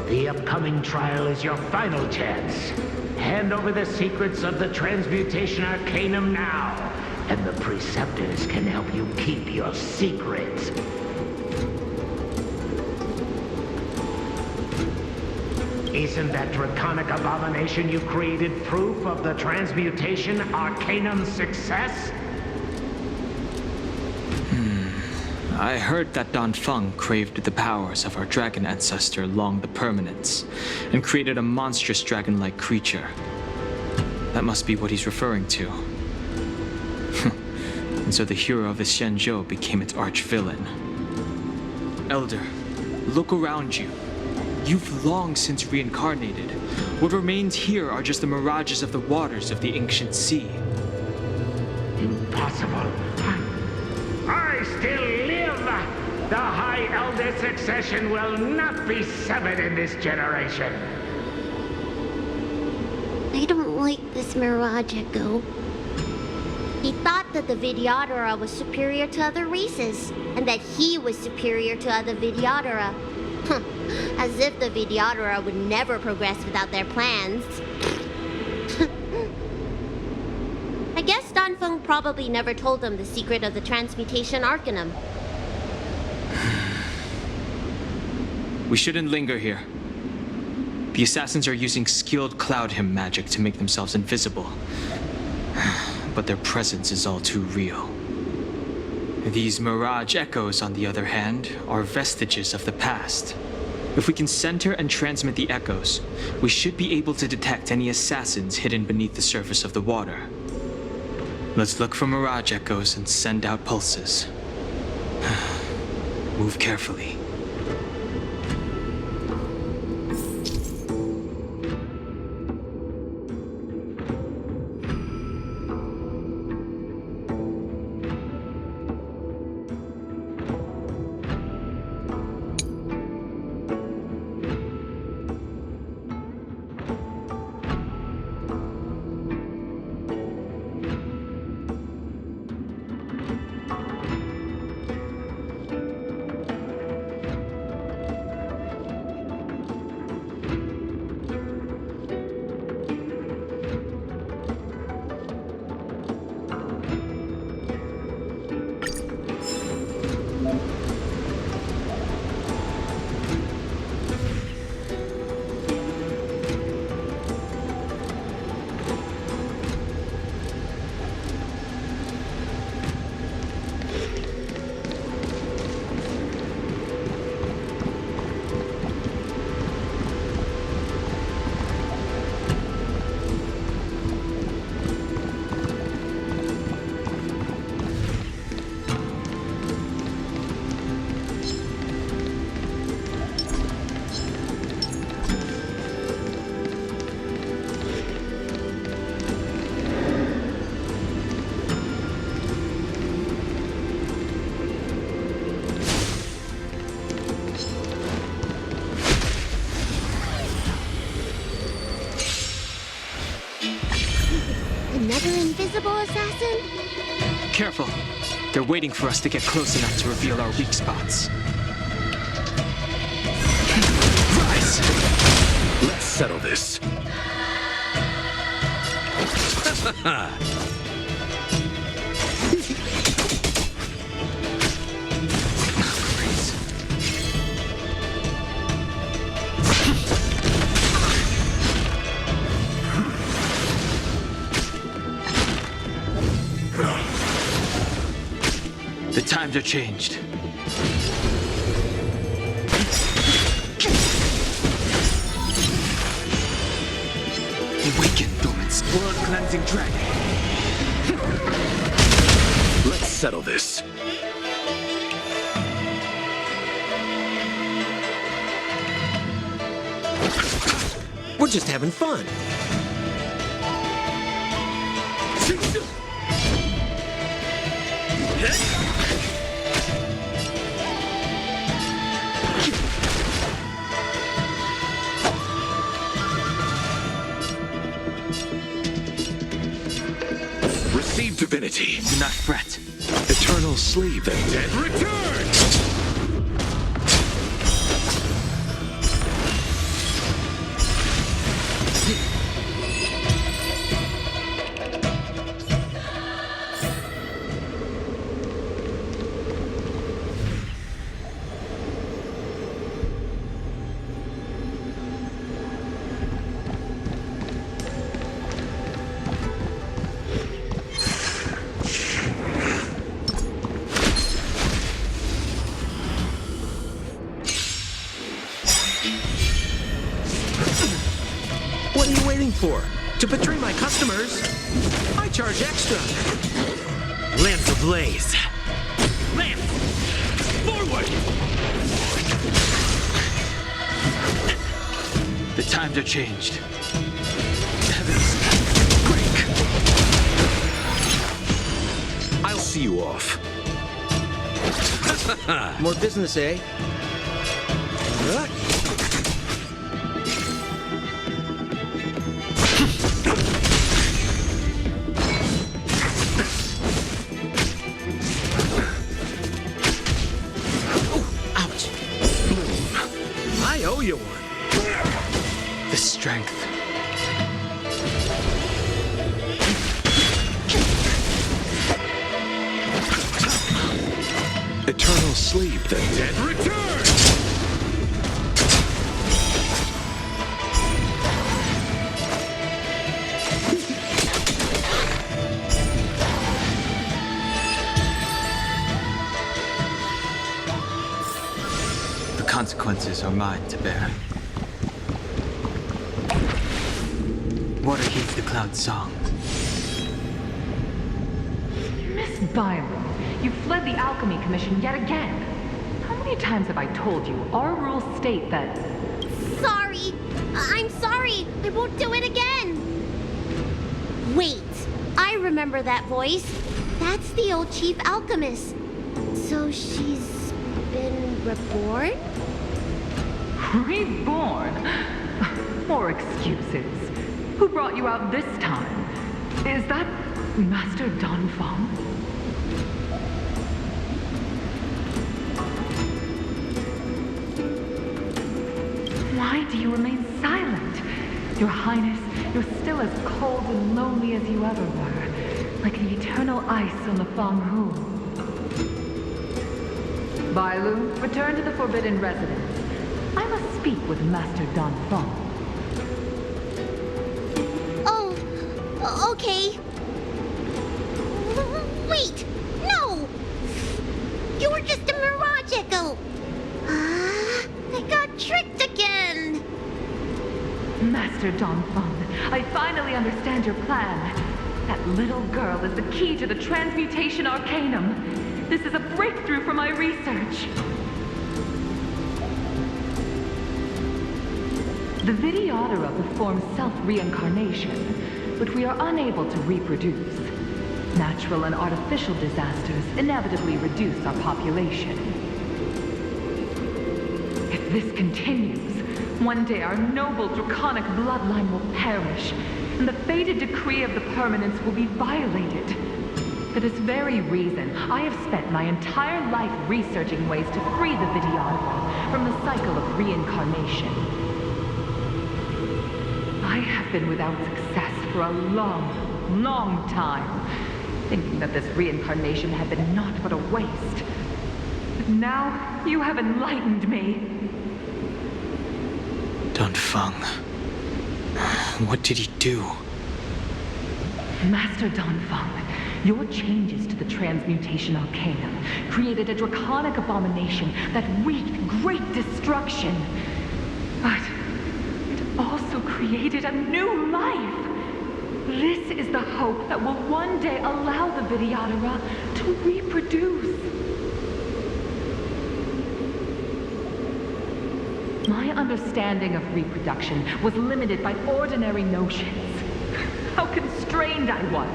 The upcoming trial is your final chance. Hand over the secrets of the transmutation arcanum now, and the preceptors can help you keep your secrets. Isn't that draconic abomination you created proof of the transmutation arcanum's success? I heard that Danfeng craved the powers of our dragon ancestor Long the Permanence, and created a monstrous dragon-like creature. That must be what he's referring to. And so the hero of the Xianzhou became its arch-villain. Elder, look around you. You've long since reincarnated. What remains here are just the mirages of the waters of the ancient sea. Impossible. I still live! The High Elder succession will not be severed in this generation. I don't like this mirage echo. He thought that the Vidyadhara was superior to other races, and that he was superior to other Vidyadhara. As if the Vidyadhara would never progress without their plans. I guess Danfeng probably never told them the secret of the transmutation arcanum. We shouldn't linger here. The assassins are using skilled cloud hymn magic to make themselves invisible. But their presence is all too real. These mirage echoes, on the other hand, are vestiges of the past. If we can center and transmit the echoes, we should be able to detect any assassins hidden beneath the surface of the water. Let's look for mirage echoes and send out pulses. Move carefully. Another invisible assassin? Careful. They're waiting for us to get close enough to reveal our weak spots. Rise! Let's settle this. The times are changed. Awaken, dormant world-cleansing dragon. Let's settle this. We're just having fun. Receive divinity. Do not fret. Eternal sleep, the dead return! What are you waiting for? To betray my customers? I charge extra. Lamps ablaze. Lamps! Forward! The times are changed. Heavens, break! I'll see you off. More business, eh? Ouch! I owe you one. The strength. Eternal sleep, the dead return! consequences are mine to bear. Water heeds the cloud's song. Miss Byron, you fled the Alchemy Commission yet again. How many times have I told you our rules state that... Sorry! I'm sorry! I won't do it again! Wait, I remember that voice. That's the old chief alchemist. So she's been reborn? Reborn? More excuses. Who brought you out this time? Is that Master Danfeng? Why do you remain silent? Your Highness, you're still as cold and lonely as you ever were, like the eternal ice on the Fanghu. Bailu, return to the Forbidden Residence. I must speak with Master Danfeng. Oh, okay. Wait, no! You were just a mirage echo. I got tricked again. Master Danfeng, I finally understand your plan. That little girl is the key to the transmutation arcanum. This is a breakthrough for my research. The Vidyadhara performs self-reincarnation, but we are unable to reproduce. Natural and artificial disasters inevitably reduce our population. If this continues, one day our noble draconic bloodline will perish, and the fated decree of the permanence will be violated. For this very reason, I have spent my entire life researching ways to free the Vidyadhara from the cycle of reincarnation. I have been without success for a long, long time, thinking that this reincarnation had been naught but a waste. But now, you have enlightened me. Danfeng. What did he do? Master Danfeng, your changes to the transmutation arcanum created a draconic abomination that wreaked great destruction. But it also created a new life. This is the hope that will one day allow the Vidyadhara to reproduce. My understanding of reproduction was limited by ordinary notions. How constrained I was.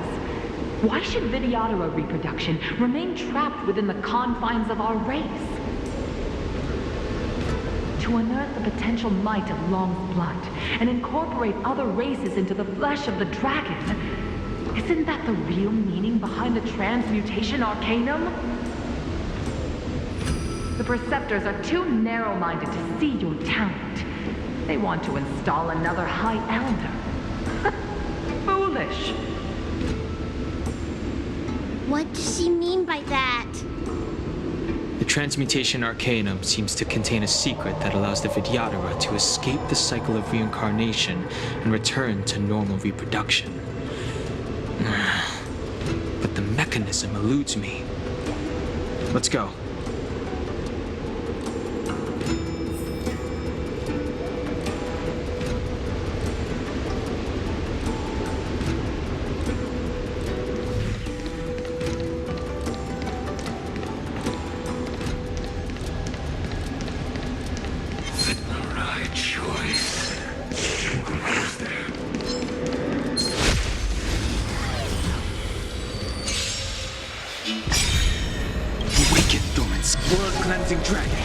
Why should Vidyadhara reproduction remain trapped within the confines of our race? To unearth the potential might of Long's blood and incorporate other races into the flesh of the dragon, isn't that the real meaning behind the transmutation arcanum? The Preceptors are too narrow-minded to see your talent. They want to install another High Elder. Foolish. What does she mean by that? The transmutation arcanum seems to contain a secret that allows the Vidyadhara to escape the cycle of reincarnation and return to normal reproduction. But the mechanism eludes me. Let's go. Blood-cleansing dragon.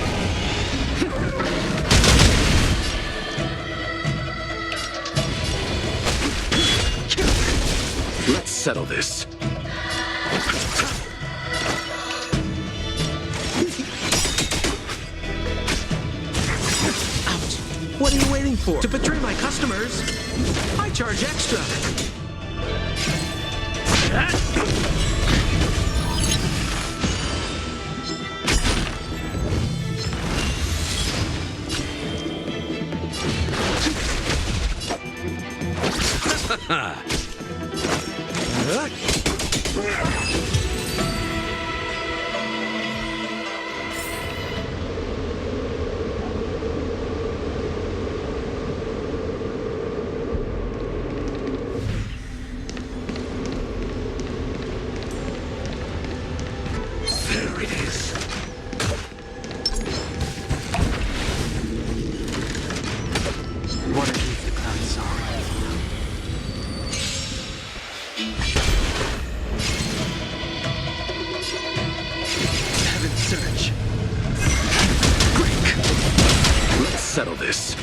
Let's settle this. Out! What are you waiting for? To betray my customers, I charge extra. settle this.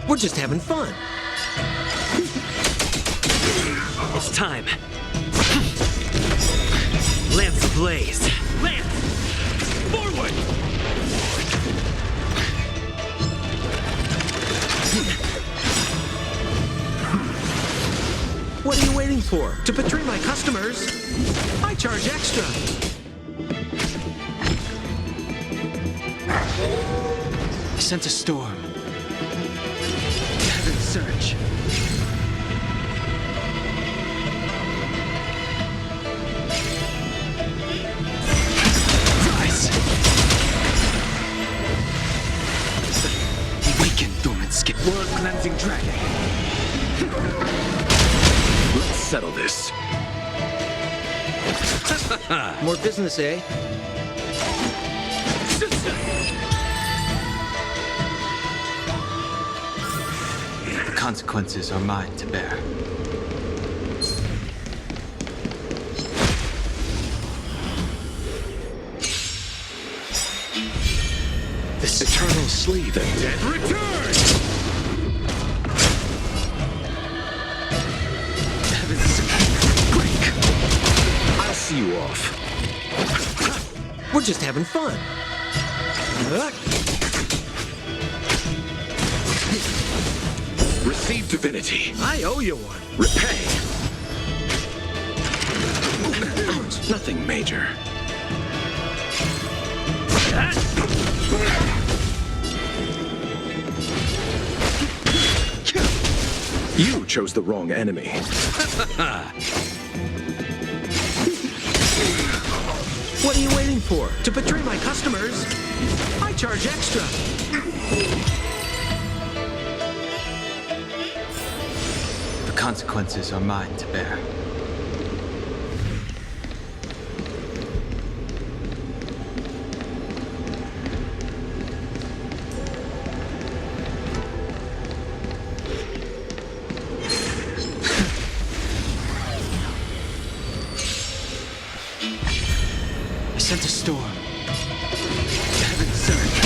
We're just having fun. It's time. Lance ablaze. Lance! Forward! What are you waiting for? To betray my customers? I charge extra. I sent a storm. Heaven surge. Rise! Awaken, dormant skin. World cleansing dragon. Let's settle this. More business, eh? The consequences are mine to bear. This eternal sleep and dead Return! I'll see you off. We're just having fun. Receive divinity. I owe you one. Repay. Nothing major. You chose the wrong enemy. What are you waiting for? To betray my customers? I charge extra. The consequences are mine to bear. I sent a storm. Heaven surge.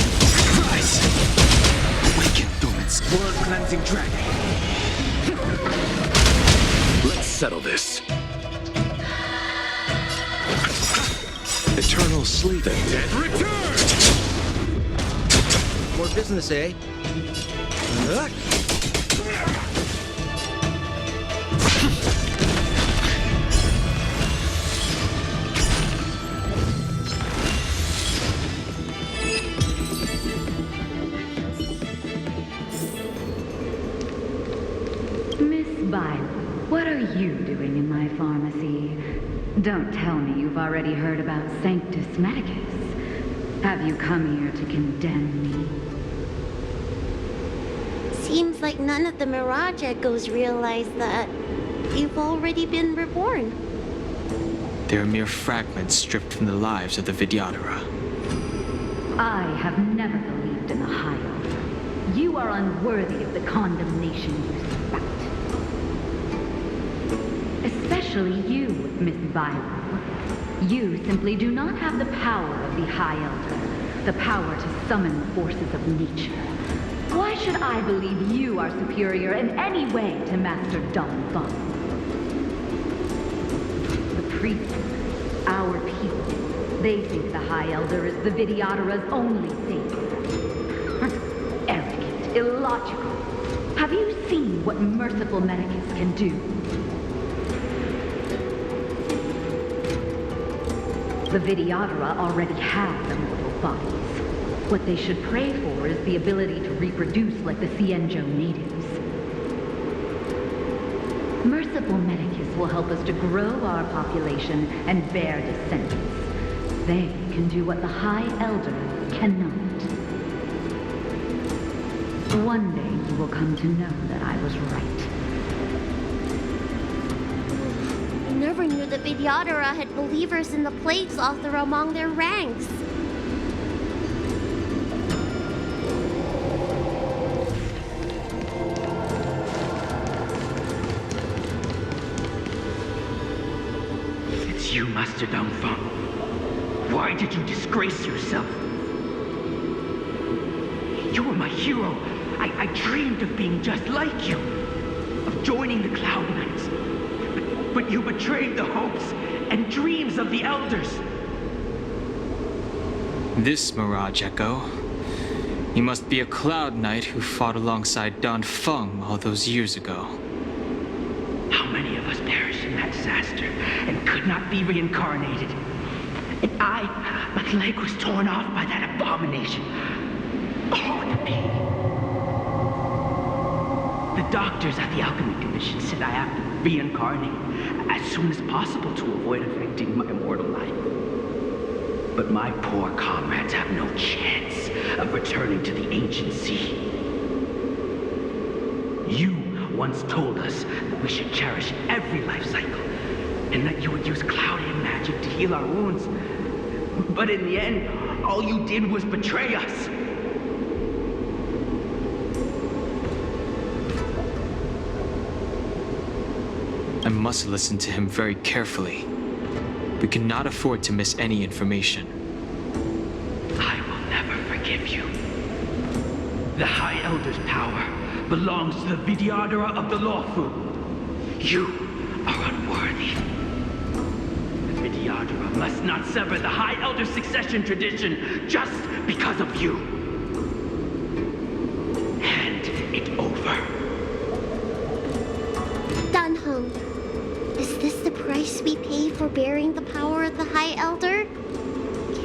Rise! Awaken, dormant World cleansing dragon. Let's settle this. Eternal sleep and dead Return! More business, eh? Miss Violet, what are you doing in my pharmacy? Don't tell me you've already heard about Sanctus Medicus. Have you come here to condemn me? Seems like none of the Mirage Echoes realize that you've already been reborn. They are mere fragments stripped from the lives of the Vidyadhara. I have never believed in the High Elder. You are unworthy of the condemnation you spout. Especially you, Miss Violet. You simply do not have the power of the High Elder, the power to summon the forces of nature. Why should I believe you are superior in any way to Master Dan Feng? The priests, our people, they think the High Elder is the Vidyadhara's only savior. Arrogant, illogical. Have you seen what merciful Medicus can do? The Vidyadhara already have immortal bodies. What they should pray for is the ability to reproduce like the Xianzhou natives. Merciful Medicus will help us to grow our population and bear descendants. They can do what the High Elder cannot. One day you will come to know that I was right. I never knew the Vidyadhara had believers in the Plagues Author among their ranks. It's you, Master Dan Feng. Why did you disgrace yourself? You were my hero. I dreamed of being just like you, of joining the Cloud Knights. But you betrayed the hopes and dreams of the Elders. This Mirage Echo. He must be a Cloud Knight who fought alongside Dan Feng all those years ago. How many of us perished in that disaster and could not be reincarnated? And my leg was torn off by that abomination. Oh, the pain. The doctors at the Alchemy Commission said I have to reincarnate as soon as possible to avoid affecting my mortal life. But my poor comrades have no chance of returning to the ancient sea. You once told us that we should cherish every life cycle, and that you would use cloudy magic to heal our wounds. But in the end, all you did was betray us. I must listen to him very carefully. We cannot afford to miss any information. I will never forgive you. The High Elder's power belongs to the Vidyadhara of the Luofu. You are unworthy. The Vidyadhara must not sever the High Elder's succession tradition just because of you. Hand it over. Dan Heng, is this the price we pay for bearing the power of the High Elder?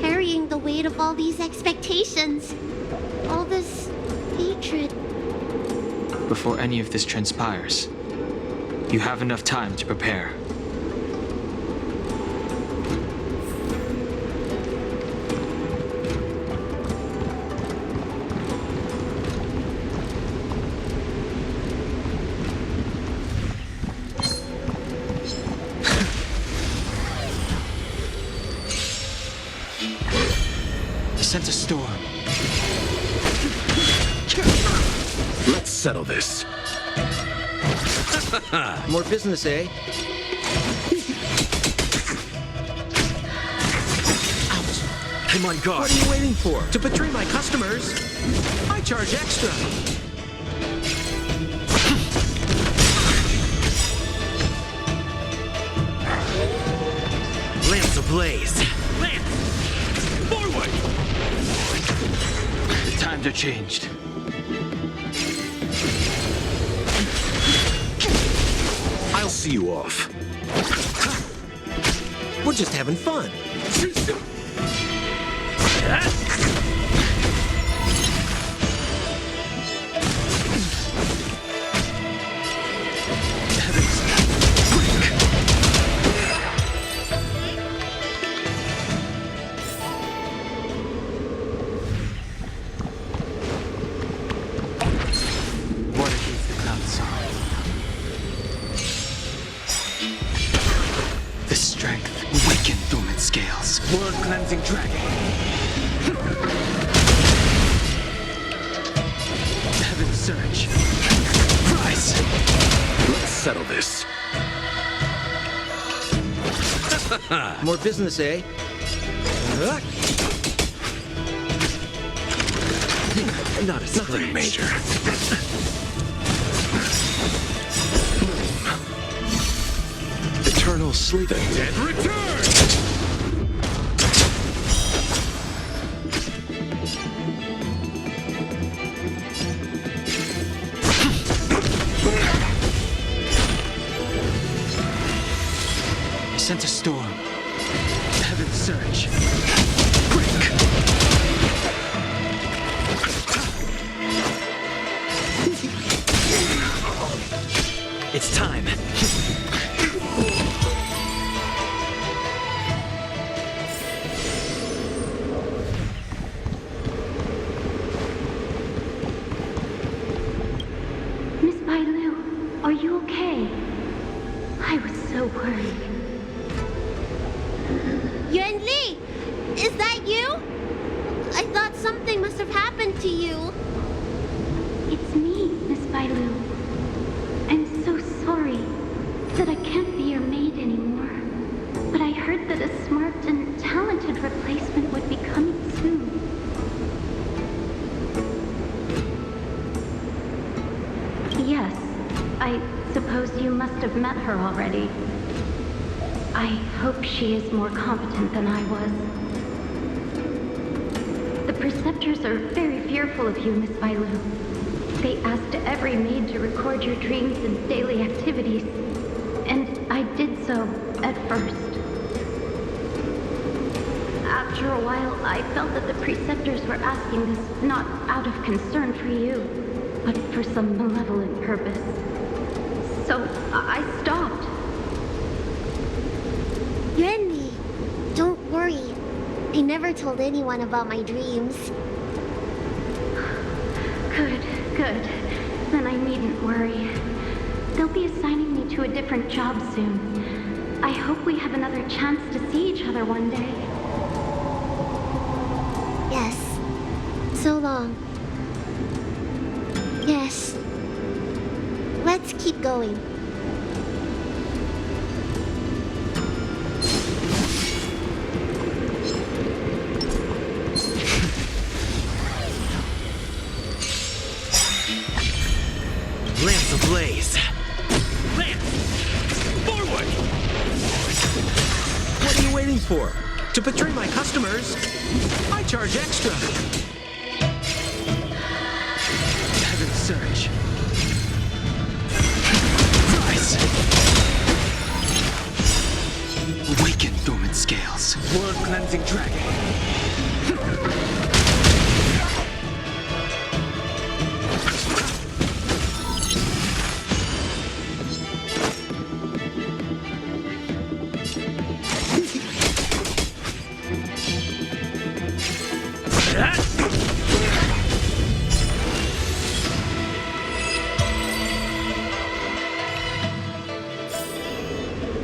Carrying the weight of all these expectations. All this hatred. Before any of this transpires, you have enough time to prepare. Sense a storm. Let's settle this. More business, eh? Ouch. I'm on guard. What are you waiting for? To betray my customers? I charge extra. Lamps ablaze. Lamps! Forward! The times are changed. I'll see you off. We're just having fun. Blood-cleansing dragon. Heaven's surge. Prize. Let's settle this. More business, eh? Not a Nothing major. Eternal sleep. The dead return! Sent a storm. Heaven's surge. Break. It's time. Miss Bailu, are you okay? I was so worried. Yuan Li! Is that you? I thought something must have happened to you. It's me, Miss Bailu. I'm so sorry that I can't be your maid anymore. But I heard that a smart and talented replacement would be coming soon. have met her already. I hope she is more competent than I was. The Preceptors are very fearful of you, Miss Bailu. They asked every maid to record your dreams and daily activities, and I did so at first. After a while, I felt that the Preceptors were asking this not out of concern for you, but for some malevolent purpose. So I stopped. Yuanli, don't worry. I never told anyone about my dreams. Good. Then I needn't worry. They'll be assigning me to a different job soon. I hope we have another chance to see each other one day. Yes. So long. Yes. Let's keep going. Lamps ablaze. Lamps! Forward! What are you waiting for? To betray my customers, I charge extra. Heaven's Surge. Rise! Awaken, dormant scales. World-cleansing dragon.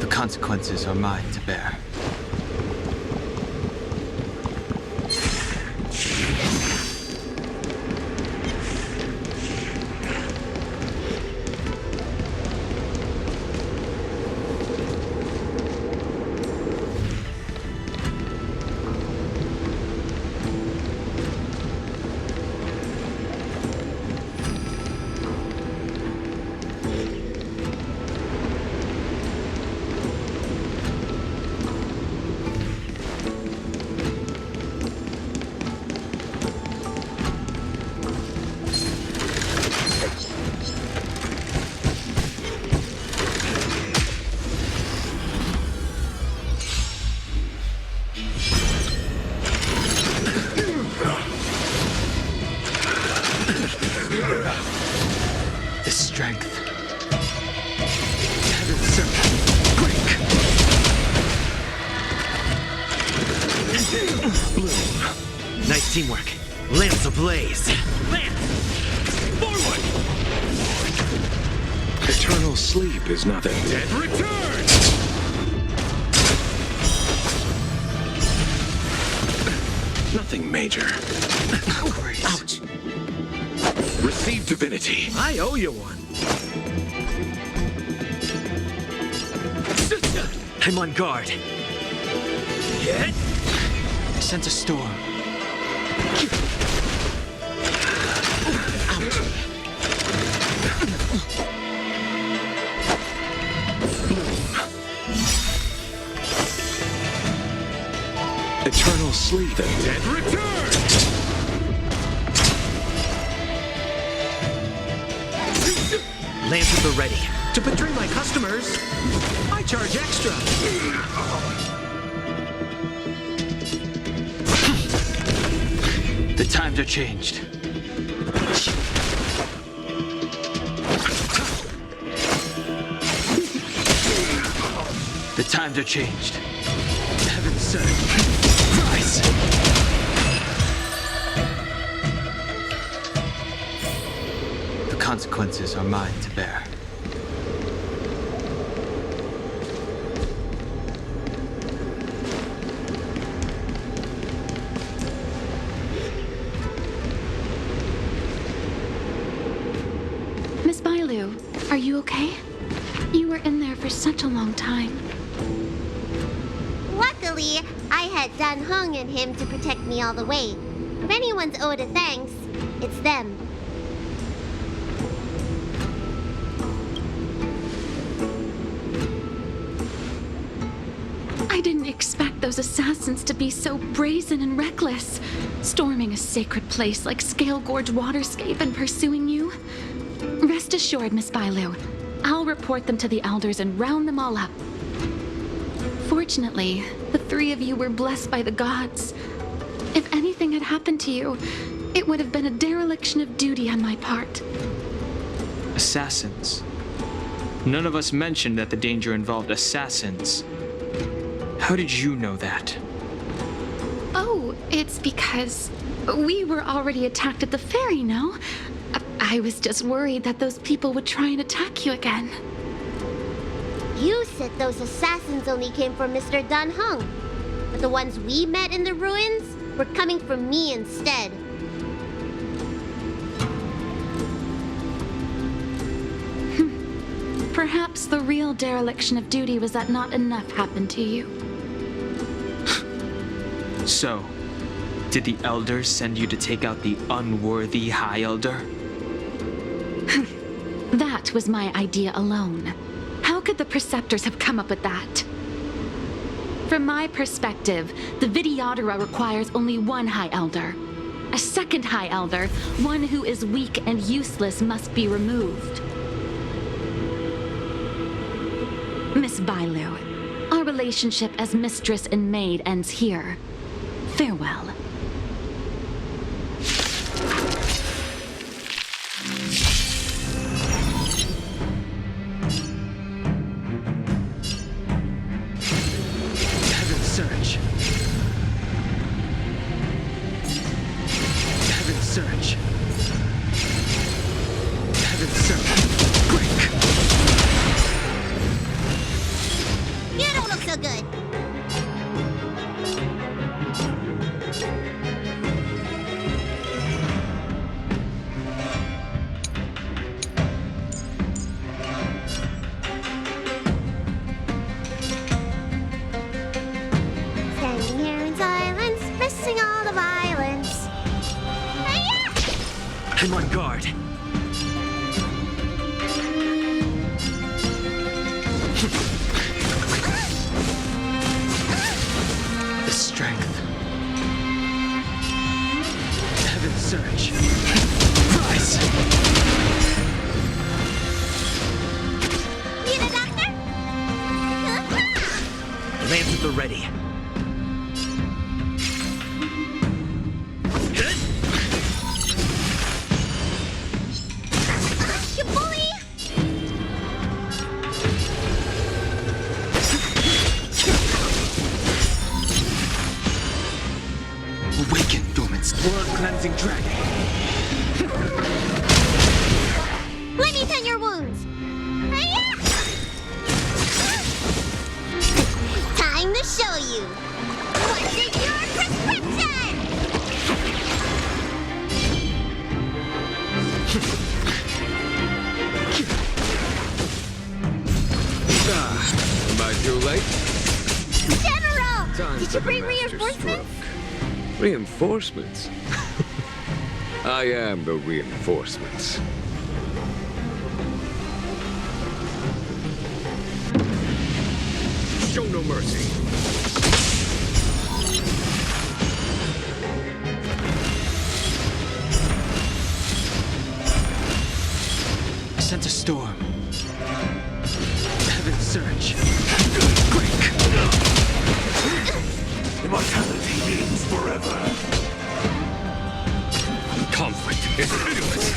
The consequences are mine to bear. The strength. Heaven's Surge. Break! Bloom. Nice teamwork. Lamps ablaze. Lamps! Forward! Eternal sleep is nothing. Dead return! Nothing major. Ouch! Receive divinity. I owe you one. I'm on guard. Hit! I sense a storm. Eternal sleep. The dead return! Lamps at the ready. To betray my customers, I charge extra. The times are changed. The times are changed. Heaven's Surge. Rise! The consequences are mine to bear. Miss Bailu, are you okay? You were in there for such a long time. Luckily, I had Dan Heng and him to protect me all the way. If anyone's owed a thanks, it's them. I didn't expect those assassins to be so brazen and reckless, storming a sacred place like Scale Gorge Waterscape and pursuing you. Rest assured, Miss Bailu, I'll report them to the elders and round them all up. Fortunately, the three of you were blessed by the gods. If anything had happened to you, it would have been a dereliction of duty on my part. Assassins. None of us mentioned that the danger involved assassins. How did you know that? Oh, it's because we were already attacked at the ferry, no? I was just worried that those people would try and attack you again. You said those assassins only came from Mr. Dan Heng, but the ones we met in the ruins were coming from me instead. Perhaps the real dereliction of duty was that not enough happened to you. So, did the elders send you to take out the unworthy High Elder? That was my idea alone. How could the Preceptors have come up with that? From my perspective, the Vidyadhara requires only one High Elder. A second High Elder, one who is weak and useless, must be removed. Miss Bailu, our relationship as mistress and maid ends here. Farewell. Heaven's Search. Heaven's Search. Heaven's Search. Quick! You don't look so good. Standing here in silence, missing all the violence. Hi-ya! I'm on guard. The strength. Heaven's Search. Rise! Need a doctor? Lance at the ready. You bully! Awaken, dormant world-cleansing dragon. Let me tend your wounds. Hi-ya! Time to show you. What's in your prescription? Am I too late? General! Time Did for you the bring master reinforcements? stroke. Reinforcements? I am the reinforcements. Show no mercy. I sense a storm. Heaven's Search. Quick! Immortality means forever. Conflict is pitiless.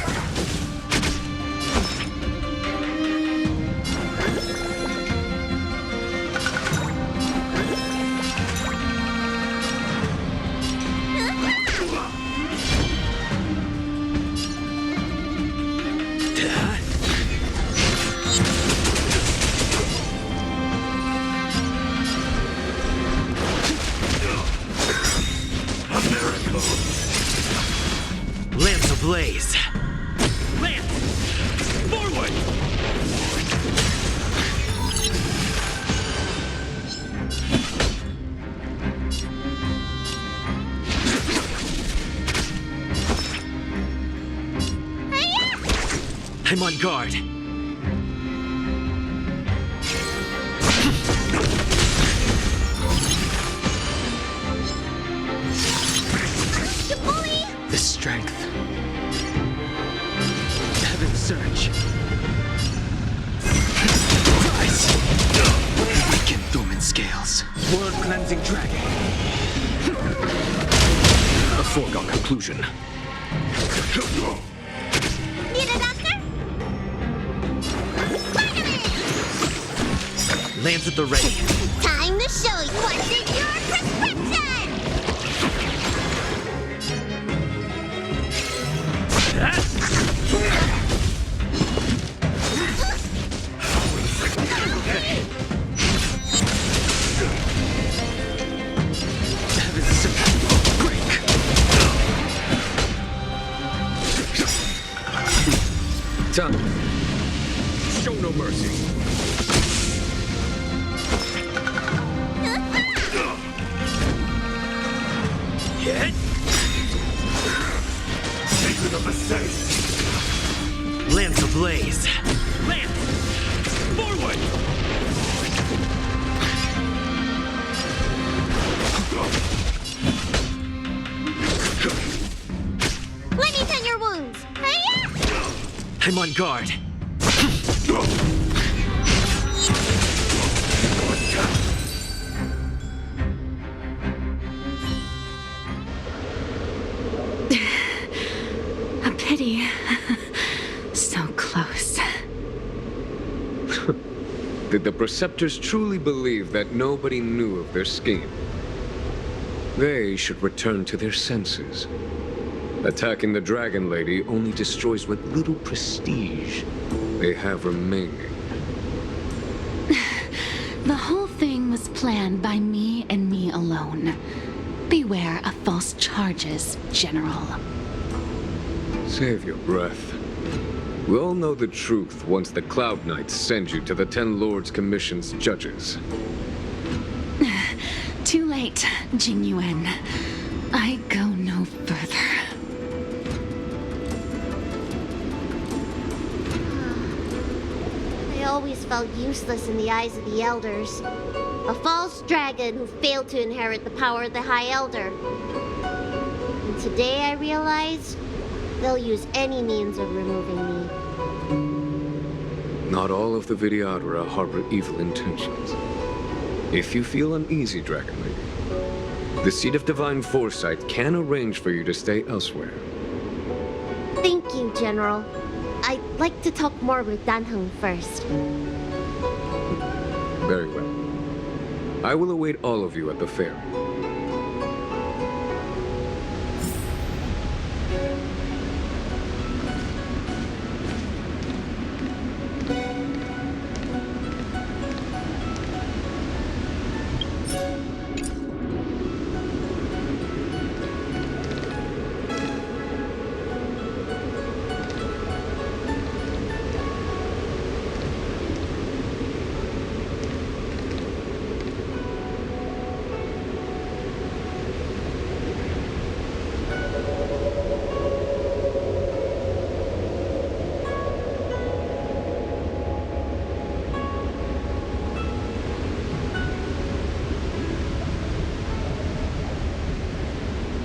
Lamps ablaze. Lance! Forward! I'm on guard. rising dragon. A foregone conclusion. Need a doctor? Lance at the ready. Time to show you what's in your prescription! Time. Show no mercy. Hit. Secret of the safe. Lance ablaze. Lance! Forward! Let me tend your wounds. Hiya! I'm on guard. A pity. So close. Did the Preceptors truly believe that nobody knew of their scheme? They should return to their senses. Attacking the Dragon Lady only destroys what little prestige they have remaining. The whole thing was planned by me and me alone. Beware of false charges, General. Save your breath. We'll know the truth once the Cloud Knights send you to the Ten Lords Commission's judges. Too late, Jingyuan. I go no further. I always felt useless in the eyes of the elders. A false dragon who failed to inherit the power of the High Elder. And today I realized they'll use any means of removing me. Not all of the Vidyadhara harbor evil intentions. If you feel uneasy, Dragon Lady, the Seat of Divine Foresight can arrange for you to stay elsewhere. Thank you, General. I'd like to talk more with Danheng first. Very well. I will await all of you at the ferry.